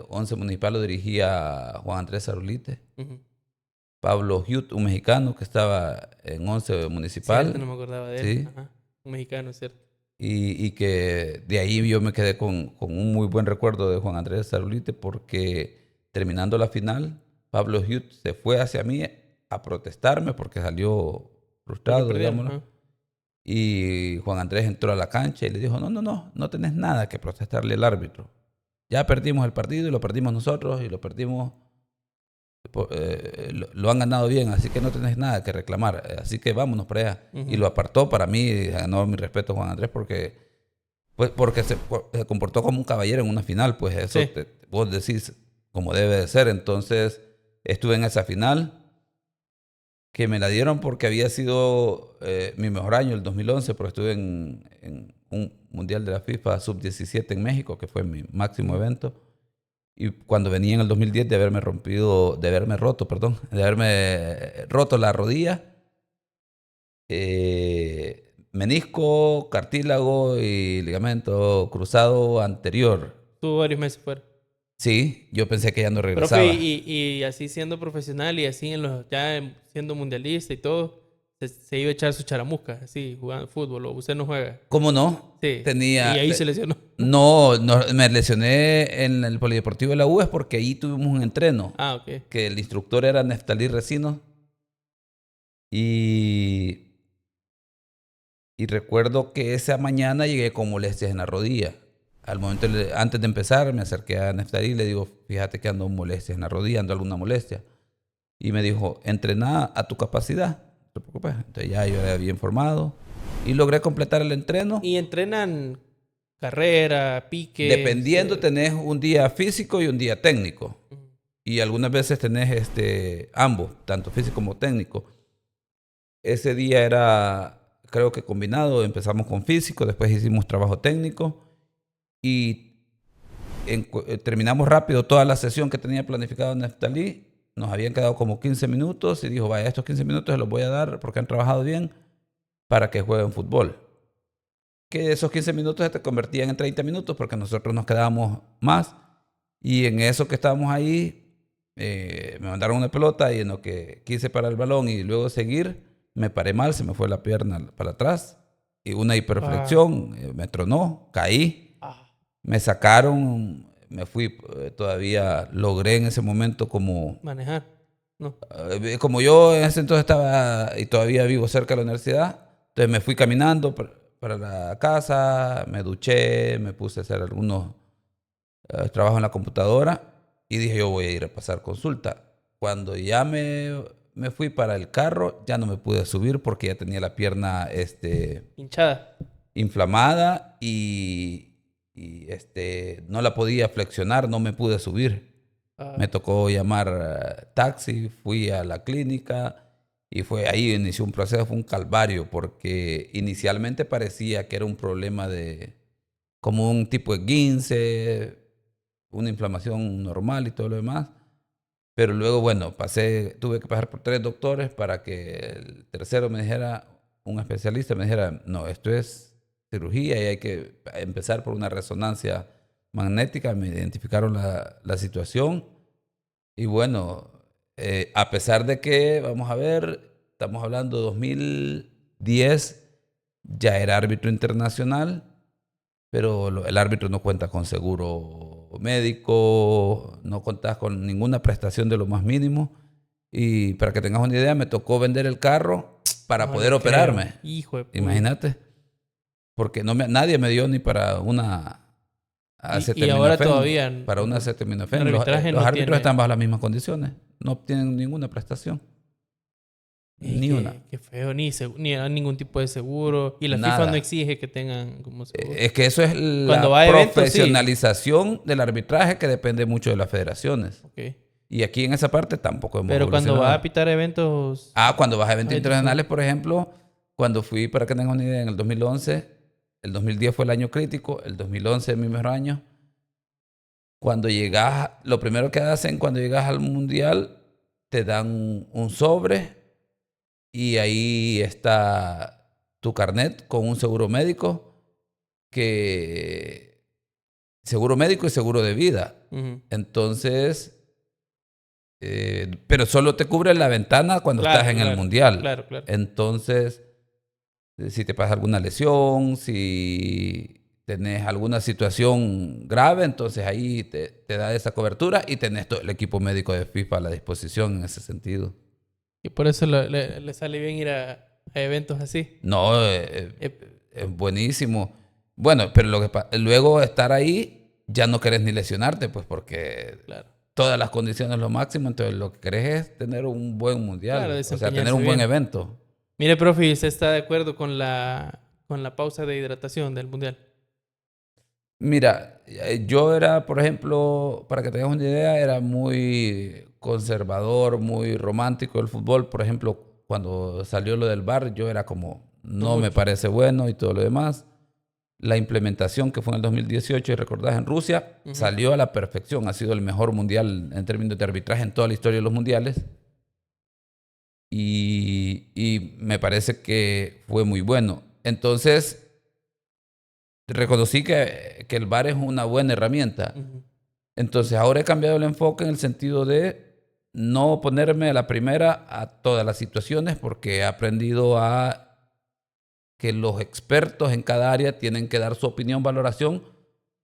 Speaker 1: 11 Municipal lo dirigía Juan Andrés Zarulite.
Speaker 2: Ujú.
Speaker 1: Pablo Hute, un mexicano que estaba en 11
Speaker 2: Cierto, no
Speaker 1: Municipal,
Speaker 2: me acordaba de él.
Speaker 1: sí.
Speaker 2: Ajá. Un mexicano, cierto.
Speaker 1: Y que de ahí yo me quedé con un muy buen recuerdo de Juan Andrés Zarulite porque terminando la final, Pablo Hute se fue hacia mí a protestarme porque salió
Speaker 2: Porque
Speaker 1: frustrado,
Speaker 2: perdieron.
Speaker 1: digámoslo.
Speaker 2: Ajá.
Speaker 1: Y Juan Andrés entró a la cancha y le dijo, no tenés nada que protestarle al árbitro. Ya perdimos el partido y lo perdimos nosotros y lo perdimos, lo han ganado bien, así que no tenés nada que reclamar. Así que vámonos para allá. Y
Speaker 2: Ujú.
Speaker 1: lo apartó para mí, ganó mi respeto Juan Andrés porque se comportó como un caballero en una final, pues eso
Speaker 2: Sí.
Speaker 1: vos decís como debe de ser. Entonces estuve en esa final que me la dieron porque había sido mi mejor año, el 2011, porque estuve en un mundial de la FIFA sub-17 en México, que fue mi máximo
Speaker 2: Ujú.
Speaker 1: evento. Y cuando venía en el 2010 de haberme roto la rodilla, menisco, cartílago y ligamento cruzado anterior.
Speaker 2: Tuvo varios meses fuera.
Speaker 1: Sí, yo pensé que ya no
Speaker 2: Profe,
Speaker 1: regresaba.
Speaker 2: y así siendo profesional y así en los, siendo mundialista y todo, se iba a echar su charamusca, así, jugando fútbol, o usted no juega.
Speaker 1: ¿Cómo no?
Speaker 2: Sí. Y ahí se lesionó.
Speaker 1: No, me lesioné en el Polideportivo de la U es porque ahí tuvimos un entreno,
Speaker 2: Ah, ok.
Speaker 1: que el instructor era Neftalí Recino y, y recuerdo que esa mañana llegué con molestias en la rodilla. Al momento, antes de empezar, me acerqué a Neftalí y le digo, fíjate que ando con molestias en la rodilla, ando alguna molestia. Y me dijo, entrená a tu capacidad, no te preocupes. Entonces ya yo era bien formado y logré completar el entreno.
Speaker 2: Y entrenan carrera, piques.
Speaker 1: Dependiendo, tenés un día físico y un día técnico.
Speaker 2: Ujú.
Speaker 1: Y algunas veces tenés ambos, tanto físico como técnico. Ese día era, creo que combinado, empezamos con físico, después hicimos trabajo técnico y terminamos rápido toda la sesión que tenía planificado Neftalí. Nos habían quedado como 15 minutos y dijo, vaya, estos 15 minutos se los voy a dar porque han trabajado bien para que jueguen fútbol. Que esos 15 minutos se te convertían en 30 minutos porque nosotros nos quedábamos más. Y en eso que estábamos ahí, me mandaron una pelota y en lo que quise parar el balón y luego seguir, me paré mal, se me fue la pierna para atrás y una
Speaker 2: Ah,
Speaker 1: hiperflexión, me tronó, caí,
Speaker 2: ah,
Speaker 1: me sacaron, me fui, todavía logré en ese momento
Speaker 2: manejar. No.
Speaker 1: como yo en ese entonces estaba y todavía vivo cerca de la universidad, entonces me fui caminando para la casa, me duché, me puse a hacer algunos trabajos en la computadora y dije yo voy a ir a pasar consulta. Cuando ya me fui para el carro, ya no me pude subir porque ya tenía la pierna
Speaker 2: Hinchada.
Speaker 1: inflamada no la podía flexionar, no me pude subir.
Speaker 2: Ah,
Speaker 1: Me tocó llamar taxi, fui a la clínica y fue ahí inició un proceso, fue un calvario porque inicialmente parecía que era un problema como un tipo de esguince, una inflamación normal y todo lo demás. Pero luego, bueno, tuve que pasar por 3 doctores para que el tercero me dijera, un especialista me dijera, no, esto es cirugía y hay que empezar por una resonancia magnética. Me identificaron la situación y bueno, a pesar de que, vamos a ver, estamos hablando de 2010, ya era árbitro internacional, pero el árbitro no cuenta con seguro médico, no contás con ninguna prestación de lo más mínimo. Y para que tengas una idea, me tocó vender el carro para
Speaker 2: no
Speaker 1: poder
Speaker 2: le creo.
Speaker 1: operarme.
Speaker 2: Hijo de puya.
Speaker 1: Imagínate, porque nadie me dio ni para una
Speaker 2: Y ahora
Speaker 1: acetaminofén,
Speaker 2: todavía
Speaker 1: para una
Speaker 2: el
Speaker 1: acetaminofén.
Speaker 2: arbitraje
Speaker 1: Los
Speaker 2: no
Speaker 1: árbitros
Speaker 2: tiene.
Speaker 1: están bajo las mismas condiciones, no obtienen ninguna prestación,
Speaker 2: Ey,
Speaker 1: ni una,
Speaker 2: qué feo, ni hay ningún tipo de seguro. Y la FIFA no
Speaker 1: nada.
Speaker 2: exige que tengan como seguro.
Speaker 1: Es que eso es
Speaker 2: Cuando
Speaker 1: la
Speaker 2: va a eventos, sí.
Speaker 1: profesionalización del arbitraje que depende mucho de las federaciones.
Speaker 2: Ok.
Speaker 1: Y aquí en esa parte tampoco hemos
Speaker 2: Pero cuando va a
Speaker 1: evolucionado.
Speaker 2: pitar eventos,
Speaker 1: Cuando vas a eventos
Speaker 2: hay otro
Speaker 1: internacionales,
Speaker 2: seguro.
Speaker 1: por ejemplo, cuando fui, para que tengan una idea, en el 2011, el 2010 fue el año crítico, el 2011 es mi mejor año. Cuando llegas, lo primero que hacen cuando llegas al mundial, te dan un sobre y ahí está. tu carnet con un seguro médico seguro médico y seguro de vida.
Speaker 2: Ujú.
Speaker 1: Entonces, pero solo te cubre la ventana cuando estás en el mundial.
Speaker 2: Claro.
Speaker 1: Entonces, si te pasa alguna lesión, si tenés alguna situación grave, entonces ahí te da esa cobertura y tenés todo el equipo médico de FIFA a la disposición en ese sentido.
Speaker 2: Y por eso le sale bien ir a eventos así.
Speaker 1: No,
Speaker 2: Eh,
Speaker 1: es buenísimo. Bueno, pero luego estar ahí ya no querés ni lesionarte, pues porque
Speaker 2: claro.
Speaker 1: todas las condiciones lo máximo, entonces lo que querés es tener un buen
Speaker 2: Claro,
Speaker 1: mundial, o sea, tener
Speaker 2: desempeñarse
Speaker 1: un buen
Speaker 2: bien.
Speaker 1: evento.
Speaker 2: Mire, profe, ¿y usted está de acuerdo con la pausa de hidratación del mundial?
Speaker 1: Mira, yo era, por ejemplo, para que tengas una idea, era muy conservador, muy romántico del fútbol. Por ejemplo, cuando salió lo del VAR, yo era como,
Speaker 2: No
Speaker 1: no me
Speaker 2: mucho.
Speaker 1: parece bueno y todo lo demás. La implementación que fue en el 2018, y recordás, en Rusia,
Speaker 2: Ujú.
Speaker 1: salió a la perfección. Ha sido el mejor mundial en términos de arbitraje en toda la historia de los mundiales. Y me parece que fue muy bueno. Entonces, reconocí que el VAR es una buena herramienta.
Speaker 2: Ujú.
Speaker 1: Entonces ahora he cambiado el enfoque en el sentido de no ponerme a la primera a todas las situaciones porque he aprendido a que los expertos en cada área tienen que dar su opinión, valoración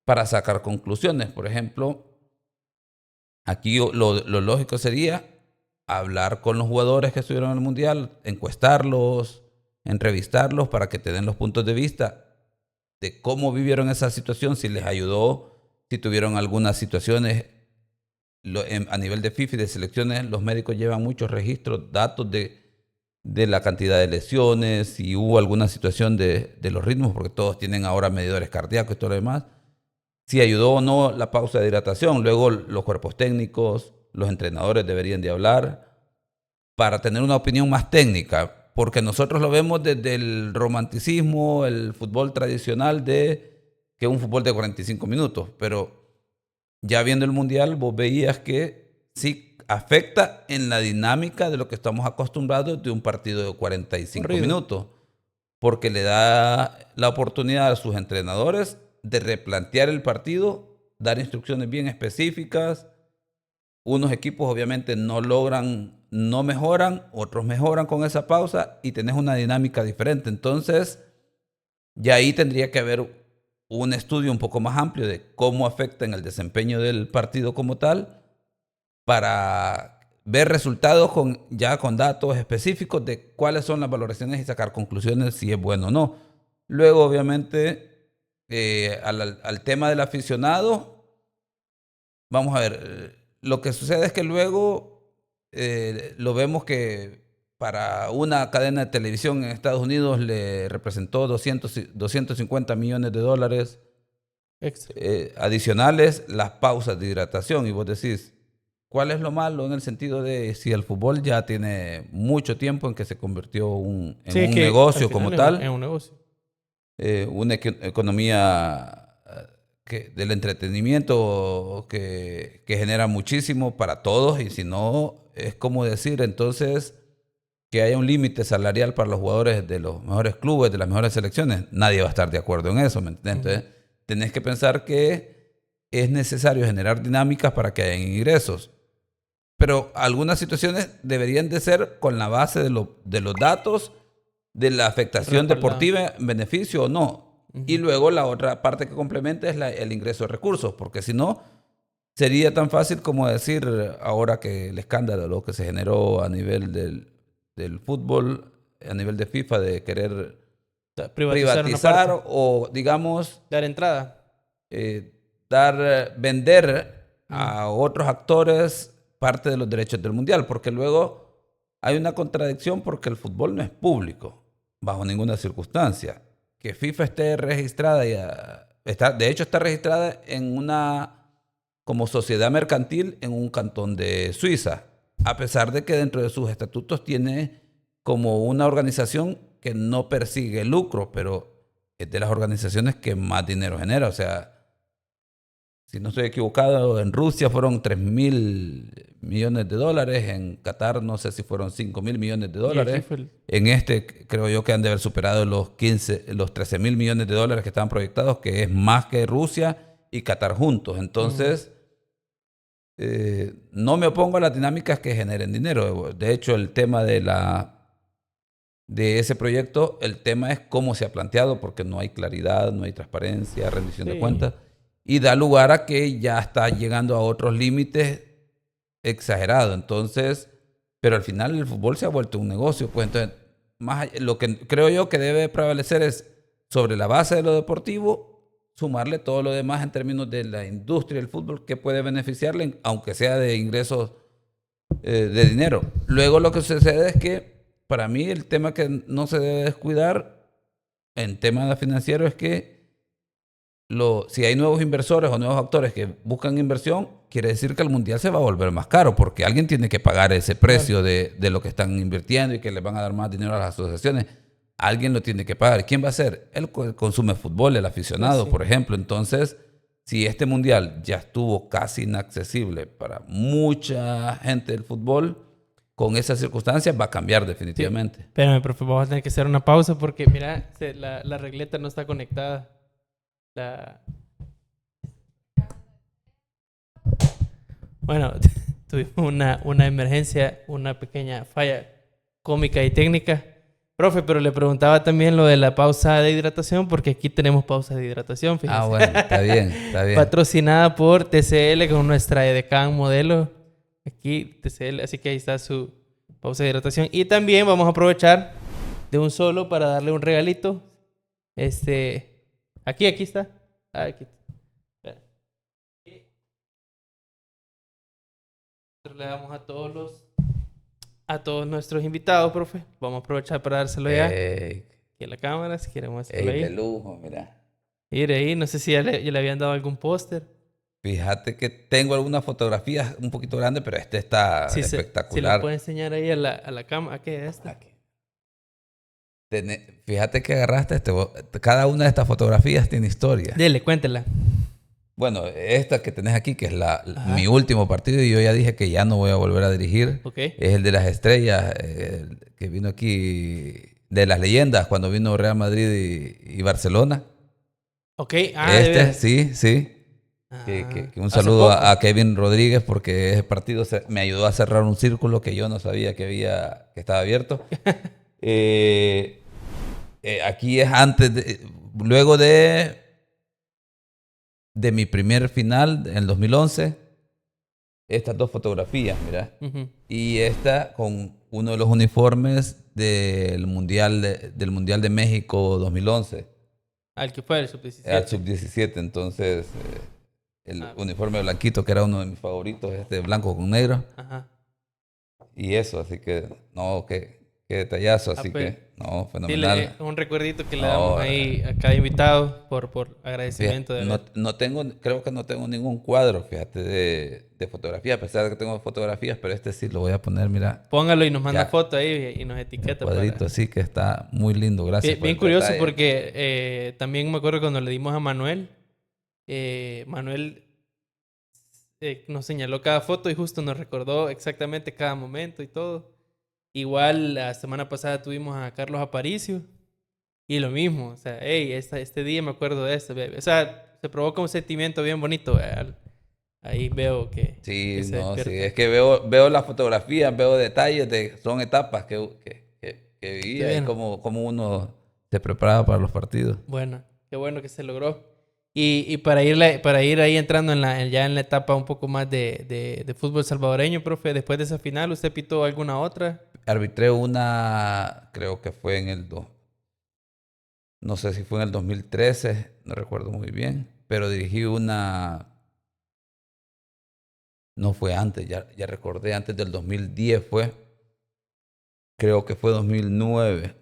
Speaker 1: para sacar conclusiones. Por ejemplo, aquí lo lógico sería hablar con los jugadores que estuvieron en el Mundial, encuestarlos, entrevistarlos para que te den los puntos de vista de cómo vivieron esa situación, si les ayudó, si tuvieron algunas situaciones. A nivel de FIFA y de selecciones, los médicos llevan muchos registros, datos de la cantidad de lesiones, si hubo alguna situación de los ritmos, porque todos tienen ahora medidores cardíacos y todo lo demás, si ayudó o no la pausa de hidratación. Luego los cuerpos técnicos, los entrenadores deberían de hablar para tener una opinión más técnica, porque nosotros lo vemos desde el romanticismo, el fútbol tradicional que es un fútbol de 45 minutos, pero ya viendo el mundial vos veías que sí afecta en la dinámica de lo que estamos acostumbrados de un partido de 45
Speaker 2: Corrido.
Speaker 1: minutos, porque le da la oportunidad a sus entrenadores de replantear el partido, dar instrucciones bien específicas. Unos equipos obviamente no logran, no mejoran, otros mejoran con esa pausa y tenés una dinámica diferente. Entonces, ya ahí tendría que haber un estudio un poco más amplio de cómo afecta en el desempeño del partido como tal para ver resultados ya con datos específicos de cuáles son las valoraciones y sacar conclusiones si es bueno o no. Luego, obviamente, al tema del aficionado, vamos a ver, lo que sucede es que luego lo vemos que para una cadena de televisión en Estados Unidos le representó 250 millones de dólares
Speaker 2: Extra.
Speaker 1: adicionales las pausas de hidratación. Y vos decís, ¿cuál es lo malo en el sentido de si el fútbol ya tiene mucho tiempo en que se convirtió en
Speaker 2: Sí, es
Speaker 1: un
Speaker 2: que al
Speaker 1: negocio como
Speaker 2: final es
Speaker 1: tal?
Speaker 2: un negocio.
Speaker 1: Una economía del entretenimiento que genera muchísimo para todos y si no, es como decir entonces que haya un límite salarial para los jugadores de los mejores clubes, de las mejores selecciones, nadie va a estar de acuerdo en eso, ¿me entiendes?
Speaker 2: Ujú.
Speaker 1: Entonces, tenés que pensar que es necesario generar dinámicas para que haya ingresos, pero algunas situaciones deberían de ser con la base de los datos de la afectación
Speaker 2: Respaldado.
Speaker 1: deportiva en beneficio o no. Y
Speaker 2: Ujú.
Speaker 1: luego la otra parte que complementa es el ingreso de recursos, porque si no, sería tan fácil como decir ahora que el escándalo, lo que se generó a nivel del fútbol, a nivel de FIFA, de querer
Speaker 2: Privatizar una parte.
Speaker 1: privatizar o, digamos,
Speaker 2: Dar entrada.
Speaker 1: vender
Speaker 2: Mm.
Speaker 1: a otros actores parte de los derechos del mundial, porque luego hay una contradicción porque el fútbol no es público bajo ninguna circunstancia. Que FIFA esté registrada de hecho está registrada en una como sociedad mercantil en un cantón de Suiza, a pesar de que dentro de sus estatutos tiene como una organización que no persigue lucro, pero es de las organizaciones que más dinero genera, o sea, si no estoy equivocado, en Rusia fueron 3.000 millones de dólares, en Qatar no sé si fueron 5.000 millones de
Speaker 2: Y aquí
Speaker 1: dólares.
Speaker 2: fue
Speaker 1: En este creo yo que han de haber superado los 13.000 millones de dólares que estaban proyectados, que es más que Rusia y Qatar juntos. Entonces, no me opongo a las dinámicas que generen dinero. De hecho, el tema de ese proyecto, el tema es cómo se ha planteado, porque no hay claridad, no hay transparencia, rendición de
Speaker 2: Sí.
Speaker 1: cuentas, y da lugar a que ya está llegando a otros límites exagerados. Entonces, pero al final el fútbol se ha vuelto un negocio. Pues entonces, lo que creo yo que debe prevalecer es, sobre la base de lo deportivo, sumarle todo lo demás en términos de la industria del fútbol que puede beneficiarle, aunque sea de ingresos de dinero. Luego lo que sucede es que para mí el tema que no se debe descuidar en tema financiero es que si hay nuevos inversores o nuevos actores que buscan inversión, quiere decir que el mundial se va a volver más caro porque alguien tiene que pagar ese
Speaker 2: Claro.
Speaker 1: precio de lo que están invirtiendo y que les van a dar más dinero a las asociaciones. Alguien lo tiene que pagar. ¿Quién va a ser? El que consume fútbol, el
Speaker 2: Pues
Speaker 1: aficionado,
Speaker 2: sí.
Speaker 1: por ejemplo. Entonces, si este mundial ya estuvo casi inaccesible para mucha gente del fútbol, con esas circunstancias va a cambiar
Speaker 2: Sí.
Speaker 1: definitivamente.
Speaker 2: Espérame, profe, vamos a tener que hacer una pausa porque, mira, la regleta no está conectada. La... Bueno, tuvimos una emergencia, una pequeña falla cómica y técnica. Profe, pero le preguntaba también lo de la pausa de hidratación, porque aquí tenemos pausa de hidratación, fíjese.
Speaker 1: Ah, bueno, está bien, está bien.
Speaker 2: Patrocinada por TCL con nuestra Edecán modelo. Aquí, TCL, así que ahí está su pausa de hidratación. Y también vamos a aprovechar de un solo para darle un regalito. Aquí está. Ah, aquí. Espera. Le damos a todos nuestros invitados, profe. Vamos a aprovechar para dárselo ya. Aquí a la cámara, si queremos hacerlo
Speaker 1: De
Speaker 2: ahí.
Speaker 1: lujo, mira.
Speaker 2: Mire ahí, no sé si ya le habían dado algún póster.
Speaker 1: Fíjate que tengo algunas fotografías un poquito grandes, pero este está
Speaker 2: Si lo puede
Speaker 1: espectacular.
Speaker 2: enseñar ahí a la cámara. ¿Qué es esta?
Speaker 1: Aquí. Fíjate que agarraste cada una de estas fotografías tiene historia.
Speaker 2: Dele, cuéntela.
Speaker 1: Bueno, esta que tenés aquí, que es
Speaker 2: Ajá.
Speaker 1: mi último partido, y yo ya dije que ya no voy a volver a dirigir.
Speaker 2: Ok.
Speaker 1: Es el de las estrellas, que vino aquí, de las leyendas, cuando vino Real Madrid y Barcelona.
Speaker 2: Ok. Ah, de veras.
Speaker 1: Sí, sí.
Speaker 2: Ah,
Speaker 1: Que un
Speaker 2: hace
Speaker 1: saludo
Speaker 2: poco.
Speaker 1: a Kevin Rodríguez, porque ese partido me ayudó a cerrar un círculo que yo no sabía que estaba abierto. Aquí es luego de mi primer final en el 2011, estas dos fotografías, mira.
Speaker 2: Ujú.
Speaker 1: Y esta con uno de los uniformes del Mundial de México 2011,
Speaker 2: Al que fue el
Speaker 1: al
Speaker 2: sub-17.
Speaker 1: sub-17. Entonces, el
Speaker 2: Ah,
Speaker 1: uniforme blanquito, que era uno de mis favoritos, blanco con negro.
Speaker 2: ajá.
Speaker 1: Y eso, así que, no, qué detallazo,
Speaker 2: Ah,
Speaker 1: así
Speaker 2: pues.
Speaker 1: que, no,
Speaker 2: Sí,
Speaker 1: fenomenal.
Speaker 2: un recuerdito que le damos
Speaker 1: No,
Speaker 2: ahí a cada invitado por agradecimiento de haber.
Speaker 1: no tengo, creo que no tengo ningún cuadro, fíjate, de fotografía, a pesar de que tengo fotografías, pero este sí lo voy a poner, mira,
Speaker 2: Póngalo y nos manda
Speaker 1: ya,
Speaker 2: foto ahí y nos
Speaker 1: el
Speaker 2: etiqueta
Speaker 1: cuadrito
Speaker 2: para...
Speaker 1: así que está muy lindo, gracias
Speaker 2: Bien,
Speaker 1: por
Speaker 2: bien
Speaker 1: el
Speaker 2: curioso
Speaker 1: detalle.
Speaker 2: porque también me acuerdo cuando le dimos a Manuel, Manuel nos señaló cada foto y justo nos recordó exactamente cada momento y todo. Igual la semana pasada tuvimos a Carlos Aparicio y lo mismo, o sea, hey, este día me acuerdo de esto, o sea, se provoca un sentimiento bien bonito, ahí veo que
Speaker 1: Sí,
Speaker 2: se
Speaker 1: no, sí,
Speaker 2: despierta.
Speaker 1: es que veo las fotografías, veo detalles, son etapas que
Speaker 2: Qué
Speaker 1: vivía y
Speaker 2: bien.
Speaker 1: cómo uno se preparaba para los partidos.
Speaker 2: Bueno, qué bueno que se logró. Y para ir ahí entrando ya en la etapa un poco más de fútbol salvadoreño, profe, después de esa final, ¿usted pitó alguna otra?
Speaker 1: Arbitré una, creo que fue no sé si fue en el 2013, no recuerdo muy bien, pero dirigí no fue antes, ya recordé, antes del 2010 fue, creo que fue 2009.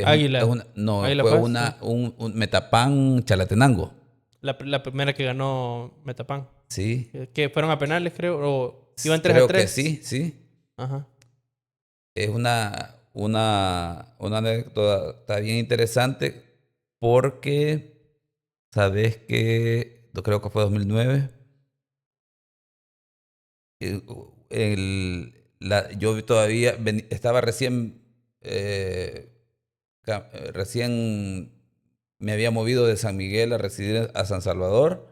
Speaker 2: Águila.
Speaker 1: No,
Speaker 2: Águila
Speaker 1: fue
Speaker 2: Faz, ¿no?
Speaker 1: un Metapán Chalatenango.
Speaker 2: La primera que ganó Metapan.
Speaker 1: Sí,
Speaker 2: Que fueron a penales, creo, o iban 3 a
Speaker 1: creo que
Speaker 2: 3.
Speaker 1: sí, sí.
Speaker 2: Ajá.
Speaker 1: Es una anécdota está bien interesante porque sabes que creo que fue 2009. Yo todavía estaba recién me había movido de San Miguel a residir a San Salvador.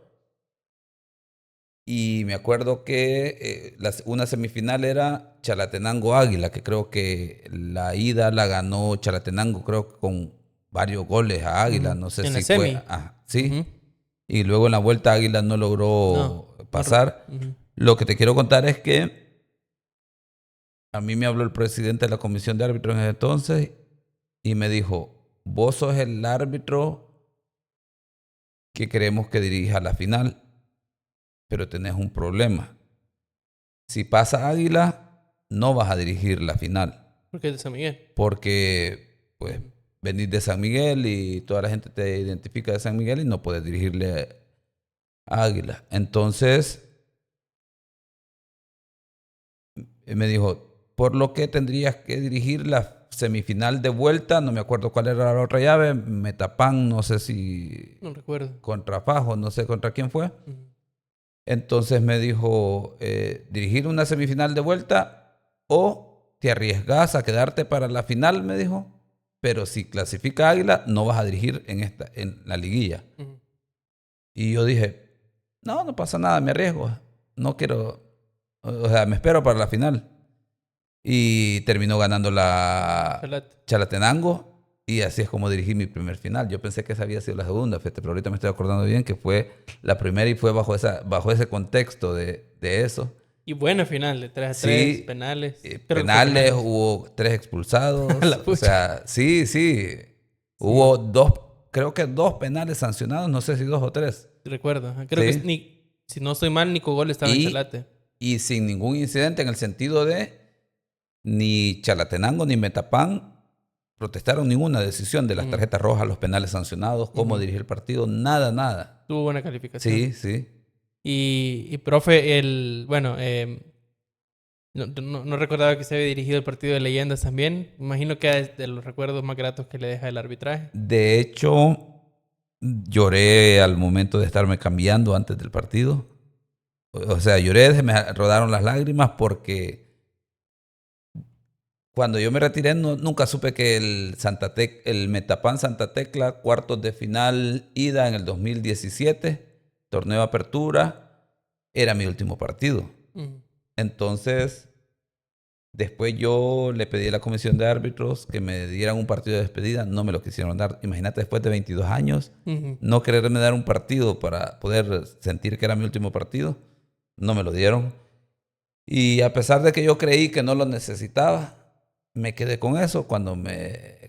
Speaker 1: Y me acuerdo que una semifinal era Chalatenango Águila, que creo que la ida la ganó Chalatenango, creo que con varios goles a Águila, no sé
Speaker 2: En la
Speaker 1: si fue.
Speaker 2: semi.
Speaker 1: Sí. Y luego en la vuelta Águila no logró
Speaker 2: No.
Speaker 1: pasar. Lo que te quiero contar es que a mí me habló el presidente de la comisión de árbitros en ese entonces y me dijo: vos sos el árbitro que queremos que dirija la final, pero tenés un problema. Si pasa Águila, no vas a dirigir la final.
Speaker 2: Porque es de San Miguel.
Speaker 1: Porque, pues, venís de San Miguel y toda la gente te identifica de San Miguel y no puedes dirigirle a Águila. Entonces, me dijo, por lo que tendrías que dirigir la semifinal de vuelta, no me acuerdo cuál era la otra llave, Metapan, no sé si...
Speaker 2: No recuerdo.
Speaker 1: Contra Fajo, no sé contra quién fue. Entonces me dijo, dirigir una semifinal de vuelta o te arriesgas a quedarte para la final, me dijo, pero si clasifica Águila, no vas a dirigir en la liguilla. Y yo dije, no pasa nada, me arriesgo, no quiero, o sea, me espero para la final. Y terminó ganando la Chalatenango. Y así es como dirigí mi primer final. Yo pensé que esa había sido la segunda, fíjate, pero ahorita me estoy acordando bien que fue la primera y fue bajo ese contexto de eso.
Speaker 2: Y buena final, de 3-3,
Speaker 1: Sí,
Speaker 2: penales.
Speaker 1: penales, hubo 3 expulsados. O sea, sí. Hubo creo que 2 penales sancionados, no sé si 2 o 3.
Speaker 2: Recuerdo. Creo que si no estoy mal, Nico Gol estaba en Chalate.
Speaker 1: Y sin ningún incidente en el sentido de ni Chalatenango ni Metapan protestaron ninguna decisión de las tarjetas rojas, los penales sancionados, cómo dirigir el partido, nada.
Speaker 2: Tuvo buena calificación.
Speaker 1: Sí.
Speaker 2: Y profe, no recordaba que se había dirigido el partido de leyendas también. Imagino que es de los recuerdos más gratos que le deja el arbitraje.
Speaker 1: De hecho, lloré al momento de estarme cambiando antes del partido. O sea, lloré, se me rodaron las lágrimas porque cuando yo me retiré nunca supe que el Metapan Santa Tecla, cuartos de final, ida en el 2017, torneo de apertura, era mi último partido. Entonces, después yo le pedí a la comisión de árbitros que me dieran un partido de despedida, no me lo quisieron dar. Imagínate, después de 22 años, no quererme dar un partido para poder sentir que era mi último partido, no me lo dieron. Y a pesar de que yo creí que no lo necesitaba, me quedé con eso cuando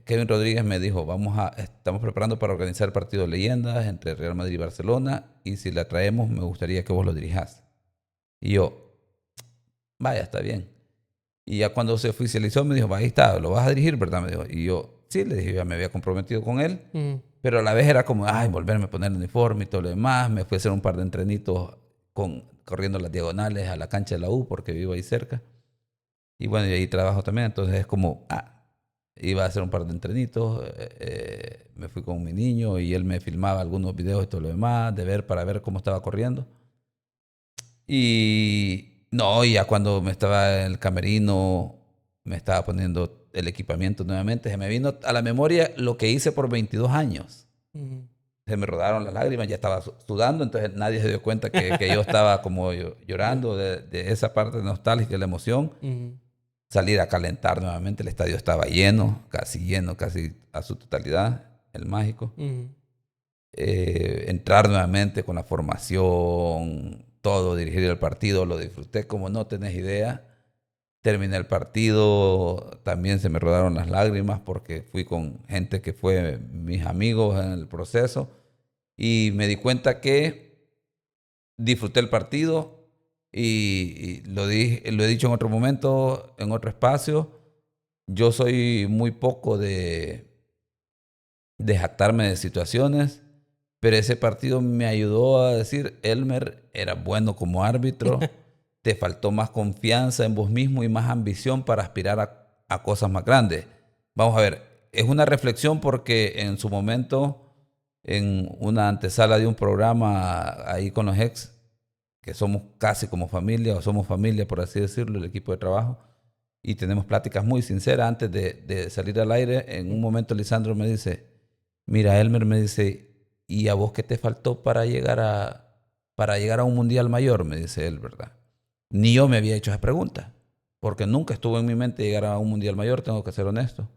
Speaker 1: Kevin Rodríguez me dijo, estamos preparando para organizar el partido de leyendas entre Real Madrid y Barcelona y si la traemos me gustaría que vos lo dirijas. Y yo, vaya, está bien. Y ya cuando se oficializó me dijo, ahí está, lo vas a dirigir, ¿verdad? Me dijo. Y yo, sí, le dije, ya me había comprometido con él, pero a la vez era como, volverme a poner el uniforme y todo lo demás. Me fui a hacer un par de entrenitos corriendo las diagonales a la cancha de la U porque vivo ahí cerca. Y bueno, y ahí trabajo también, entonces es como, iba a hacer un par de entrenitos, me fui con mi niño y él me filmaba algunos videos y todo lo demás, para ver cómo estaba corriendo. Y ya cuando me estaba en el camerino, me estaba poniendo el equipamiento nuevamente, se me vino a la memoria lo que hice por 22 años. Se me rodaron las lágrimas, ya estaba sudando, entonces nadie se dio cuenta que yo estaba como llorando de esa parte nostálgica de la emoción. Salir a calentar nuevamente, el estadio estaba lleno, casi a su totalidad, el Mágico. Entrar nuevamente con la formación, todo, dirigir el partido, lo disfruté como no tenés idea. Terminé el partido, también se me rodaron las lágrimas porque fui con gente que fue mis amigos en el proceso y me di cuenta que disfruté el partido. Y lo he dicho en otro momento, en otro espacio, yo soy muy poco de jactarme de situaciones, pero ese partido me ayudó a decir, Elmer, era bueno como árbitro, te faltó más confianza en vos mismo y más ambición para aspirar a cosas más grandes. Vamos a ver, es una reflexión porque en su momento en una antesala de un programa ahí con los ex, que somos casi como familia, o somos familia, por así decirlo, el equipo de trabajo, y tenemos pláticas muy sinceras antes de salir al aire. En un momento Lisandro me dice, mira, Elmer, me dice, ¿y a vos qué te faltó para llegar a un mundial mayor? Me dice él, ¿verdad? Ni yo me había hecho esa pregunta, porque nunca estuvo en mi mente llegar a un mundial mayor, tengo que ser honesto.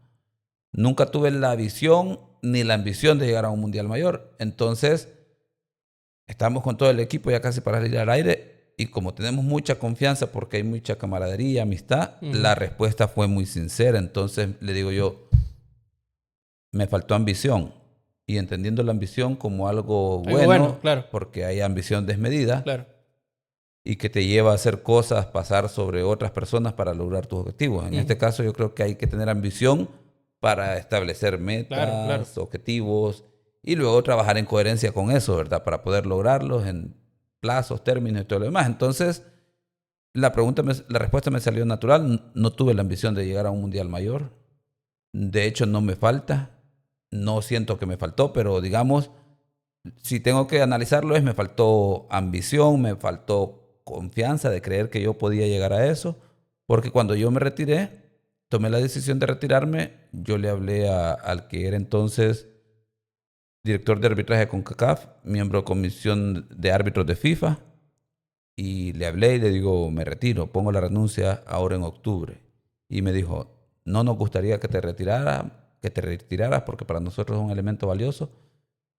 Speaker 1: Nunca tuve la visión ni la ambición de llegar a un mundial mayor. Entonces, estamos con todo el equipo ya casi para salir al aire y como tenemos mucha confianza porque hay mucha camaradería, amistad, la respuesta fue muy sincera. Entonces le digo yo, me faltó ambición y entendiendo la ambición como algo bueno,
Speaker 2: claro.
Speaker 1: porque hay ambición desmedida
Speaker 2: Claro.
Speaker 1: y que te lleva a hacer cosas, pasar sobre otras personas para lograr tus objetivos. En este caso yo creo que hay que tener ambición para establecer metas,
Speaker 2: Claro.
Speaker 1: objetivos y luego trabajar en coherencia con eso, ¿verdad? Para poder lograrlos en plazos, términos y todo lo demás. Entonces, la respuesta me salió natural. No tuve la ambición de llegar a un mundial mayor. De hecho, no me falta. No siento que me faltó, pero digamos, si tengo que analizarlo, me faltó ambición, me faltó confianza de creer que yo podía llegar a eso, porque cuando yo me retiré, tomé la decisión de retirarme, yo le hablé al que era entonces director de arbitraje de CONCACAF, miembro de comisión de árbitros de FIFA, y le hablé y le digo, me retiro, pongo la renuncia ahora en octubre. Y me dijo, no nos gustaría que te retiraras porque para nosotros es un elemento valioso,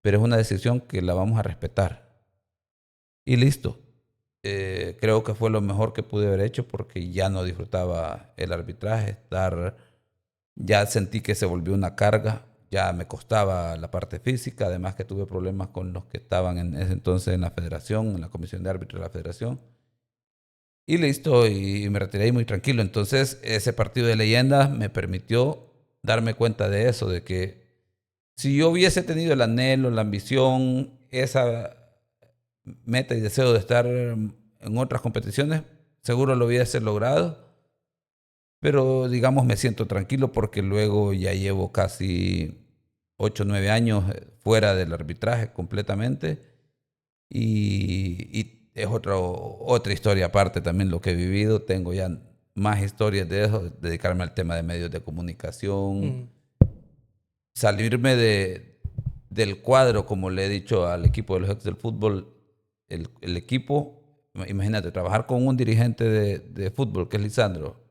Speaker 1: pero es una decisión que la vamos a respetar. Y listo. Creo que fue lo mejor que pude haber hecho porque ya no disfrutaba el arbitraje, ya sentí que se volvió una carga, ya me costaba la parte física, además que tuve problemas con los que estaban en ese entonces en la federación, en la comisión de árbitros de la federación. Y listo, y me retiré muy tranquilo. Entonces, ese partido de leyendas me permitió darme cuenta de eso, de que si yo hubiese tenido el anhelo, la ambición, esa meta y deseo de estar en otras competiciones, seguro lo hubiese logrado. Pero digamos me siento tranquilo porque luego ya llevo casi 8 o 9 años fuera del arbitraje completamente y es otra historia aparte también lo que he vivido. Tengo ya más historias de eso, dedicarme al tema de medios de comunicación, salirme del cuadro, como le he dicho al equipo de los ex del fútbol, el equipo, imagínate, trabajar con un dirigente de fútbol que es Lisandro,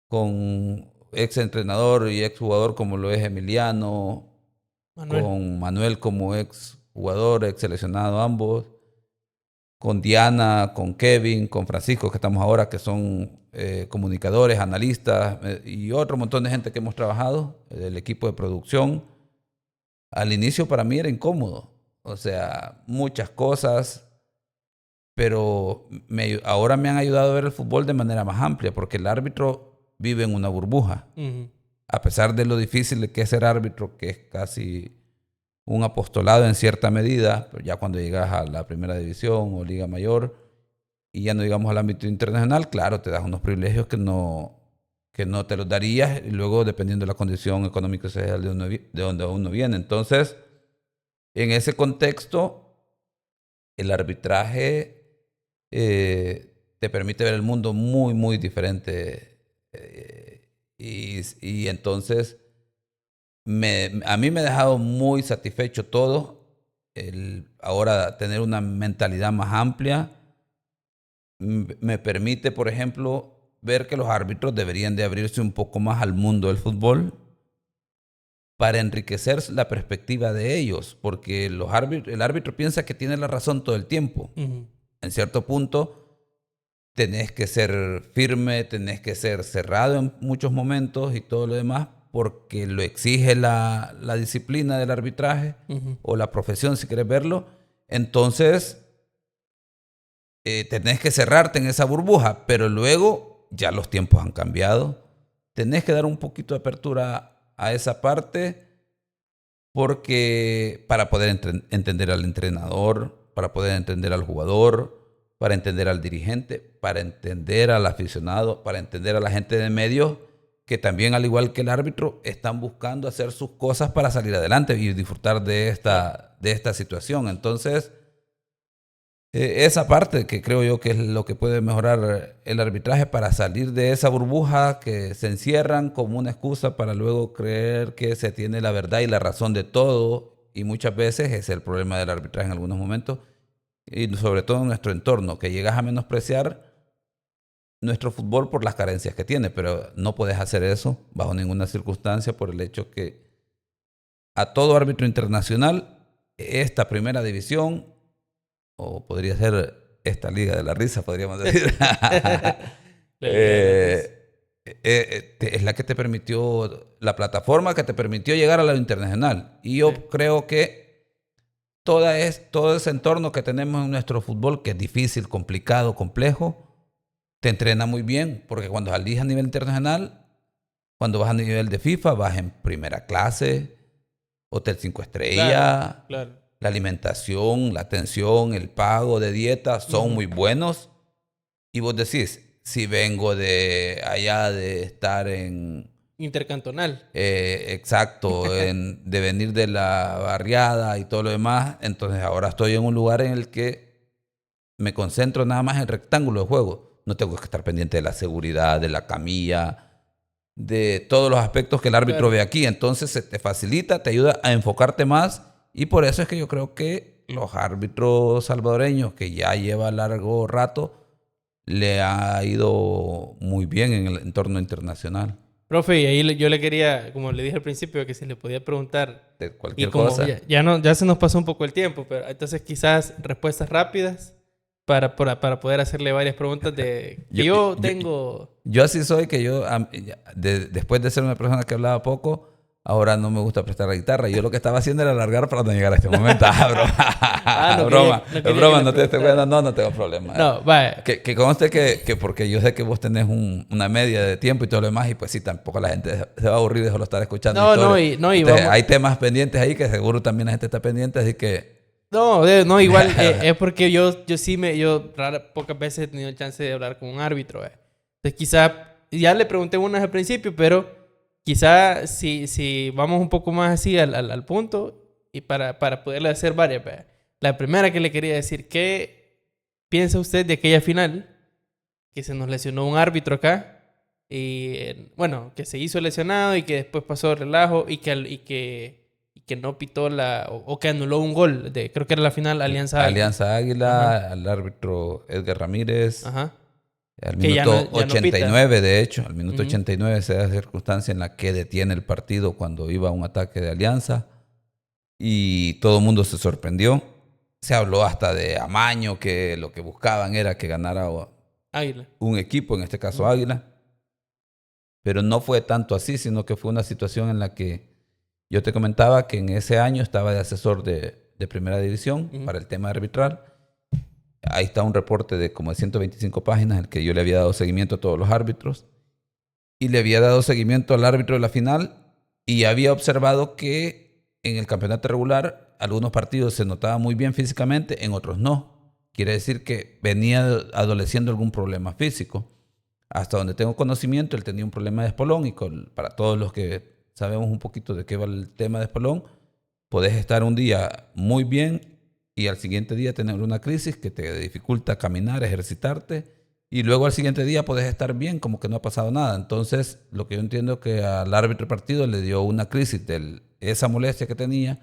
Speaker 1: con ex entrenador y ex jugador como lo es Emiliano, con Manuel como ex jugador, ex seleccionado ambos, con Diana, con Kevin, con Francisco, que estamos ahora, que son comunicadores, analistas y otro montón de gente que hemos trabajado, el equipo de producción. Al inicio para mí era incómodo, o sea, muchas cosas, pero ahora me han ayudado a ver el fútbol de manera más amplia, porque el árbitro vive en una burbuja. A pesar de lo difícil que es ser árbitro, que es casi un apostolado en cierta medida, pero ya cuando llegas a la primera división o liga mayor, y ya no digamos al ámbito internacional, claro, te das unos privilegios que no te los darías, y luego dependiendo de la condición económica y social de donde uno viene. Entonces, en ese contexto, el arbitraje te permite ver el mundo muy, muy diferente. Y entonces, a mí me ha dejado muy satisfecho todo. Ahora tener una mentalidad más amplia me permite, por ejemplo, ver que los árbitros deberían de abrirse un poco más al mundo del fútbol para enriquecer la perspectiva de ellos, porque el árbitro piensa que tiene la razón todo el tiempo. En cierto punto, tenés que ser firme, tenés que ser cerrado en muchos momentos y todo lo demás, porque lo exige la disciplina del arbitraje o la profesión, si querés verlo. Entonces, tenés que cerrarte en esa burbuja, pero luego ya los tiempos han cambiado. Tenés que dar un poquito de apertura a esa parte porque para poder entender al entrenador, para poder entender al jugador, para entender al dirigente, para entender al aficionado, para entender a la gente de medios, que también, al igual que el árbitro, están buscando hacer sus cosas para salir adelante y disfrutar de esta situación. Entonces, esa parte que creo yo que es lo que puede mejorar el arbitraje para salir de esa burbuja que se encierran como una excusa para luego creer que se tiene la verdad y la razón de todo. Y muchas veces ese es el problema del arbitraje en algunos momentos, y sobre todo en nuestro entorno, que llegas a menospreciar nuestro fútbol por las carencias que tiene, pero no puedes hacer eso bajo ninguna circunstancia por el hecho que a todo árbitro internacional, esta primera división, o podría ser esta liga de la risa, podríamos decir,
Speaker 2: La Liga de la Risa.
Speaker 1: es la que te permitió, la plataforma que te permitió llegar a lo internacional. Y
Speaker 2: Sí,
Speaker 1: yo creo que todo ese entorno que tenemos en nuestro fútbol, que es difícil, complicado, complejo, te entrena muy bien, porque cuando salís a nivel internacional, cuando vas a nivel de FIFA, vas en primera clase, hotel 5
Speaker 2: claro,
Speaker 1: estrellas,
Speaker 2: claro.
Speaker 1: la alimentación, la atención, el pago de dieta son
Speaker 2: Ujú.
Speaker 1: muy buenos. Y vos decís, si vengo de allá de estar en,
Speaker 2: Intercantonal.
Speaker 1: exacto, de venir de la barriada y todo lo demás, entonces ahora estoy en un lugar en el que me concentro nada más en el rectángulo de juego. No tengo que estar pendiente de la seguridad, de la camilla, de todos los aspectos que el árbitro
Speaker 2: Claro.
Speaker 1: ve aquí. Entonces se te facilita, te ayuda a enfocarte más, y por eso es que yo creo que los árbitros salvadoreños, que ya lleva largo rato, le ha ido muy bien en el entorno internacional.
Speaker 2: Profe, y ahí yo le quería, como le dije al principio, que si le podía preguntar,
Speaker 1: De
Speaker 2: y
Speaker 1: cualquier
Speaker 2: como
Speaker 1: cosa.
Speaker 2: ya se nos pasó un poco el tiempo, pero entonces quizás respuestas rápidas para poder hacerle varias preguntas de que
Speaker 1: Yo,
Speaker 2: yo
Speaker 1: yo,
Speaker 2: tengo.
Speaker 1: yo así soy, que yo, después de ser una persona que hablaba poco, ahora no me gusta prestar la guitarra. Yo lo que estaba haciendo era alargar para no llegar a este momento.
Speaker 2: Ah, no quería,
Speaker 1: Broma,
Speaker 2: no
Speaker 1: es
Speaker 2: quería que
Speaker 1: broma,
Speaker 2: le
Speaker 1: no te estoy cuenta,
Speaker 2: preguntara.
Speaker 1: no tengo problema.
Speaker 2: No, vaya.
Speaker 1: Que conste que porque yo sé que vos tenés una media de tiempo y todo lo demás, y pues sí, tampoco la gente se va a aburrir de solo estar escuchando
Speaker 2: No, no,
Speaker 1: historias.
Speaker 2: y
Speaker 1: Entonces,
Speaker 2: vamos.
Speaker 1: hay temas pendientes ahí que seguro también la gente está pendiente, así que...
Speaker 2: No, no, igual es porque yo sí pocas veces he tenido chance de hablar con un árbitro. Entonces quizá, ya le pregunté unas al principio, pero quizá si vamos un poco más así al punto y para poderle hacer varias. La primera que le quería decir, ¿qué piensa usted de aquella final que se nos lesionó un árbitro acá? Y bueno, que se hizo lesionado y que después pasó relajo y que no pitó o que anuló un gol creo que era la final Alianza Águila.
Speaker 1: Alianza
Speaker 2: Ajá,
Speaker 1: Águila, al árbitro Edgar Ramírez,
Speaker 2: ajá.
Speaker 1: al
Speaker 2: Que
Speaker 1: minuto
Speaker 2: ya no
Speaker 1: ochenta y
Speaker 2: pita.
Speaker 1: nueve de hecho, al minuto
Speaker 2: Ujú.
Speaker 1: 89 se da la circunstancia en la que detiene el partido cuando iba a un ataque de Alianza, y todo el mundo se sorprendió. Se habló hasta de amaño, que lo que buscaban era que ganara
Speaker 2: Águila.
Speaker 1: un equipo, en este caso
Speaker 2: Ujú,
Speaker 1: Águila, pero no fue tanto así, sino que fue una situación en la que yo te comentaba que en ese año estaba de asesor de primera división
Speaker 2: ujú.
Speaker 1: para el tema arbitral. Ahí está un reporte de como de 125 páginas, en el que yo le había dado seguimiento a todos los árbitros, y le había dado seguimiento al árbitro de la final, y había observado que en el campeonato regular algunos partidos se notaba muy bien físicamente, en otros no. Quiere decir que venía adoleciendo algún problema físico. Hasta donde tengo conocimiento, él tenía un problema de espolón, y para todos los que sabemos un poquito de qué va el tema de espolón, podés estar un día muy bien y al siguiente día tener una crisis que te dificulta caminar, ejercitarte, y luego al siguiente día podés estar bien, como que no ha pasado nada. Entonces, lo que yo entiendo, que al árbitro del partido le dio una crisis de esa molestia que tenía,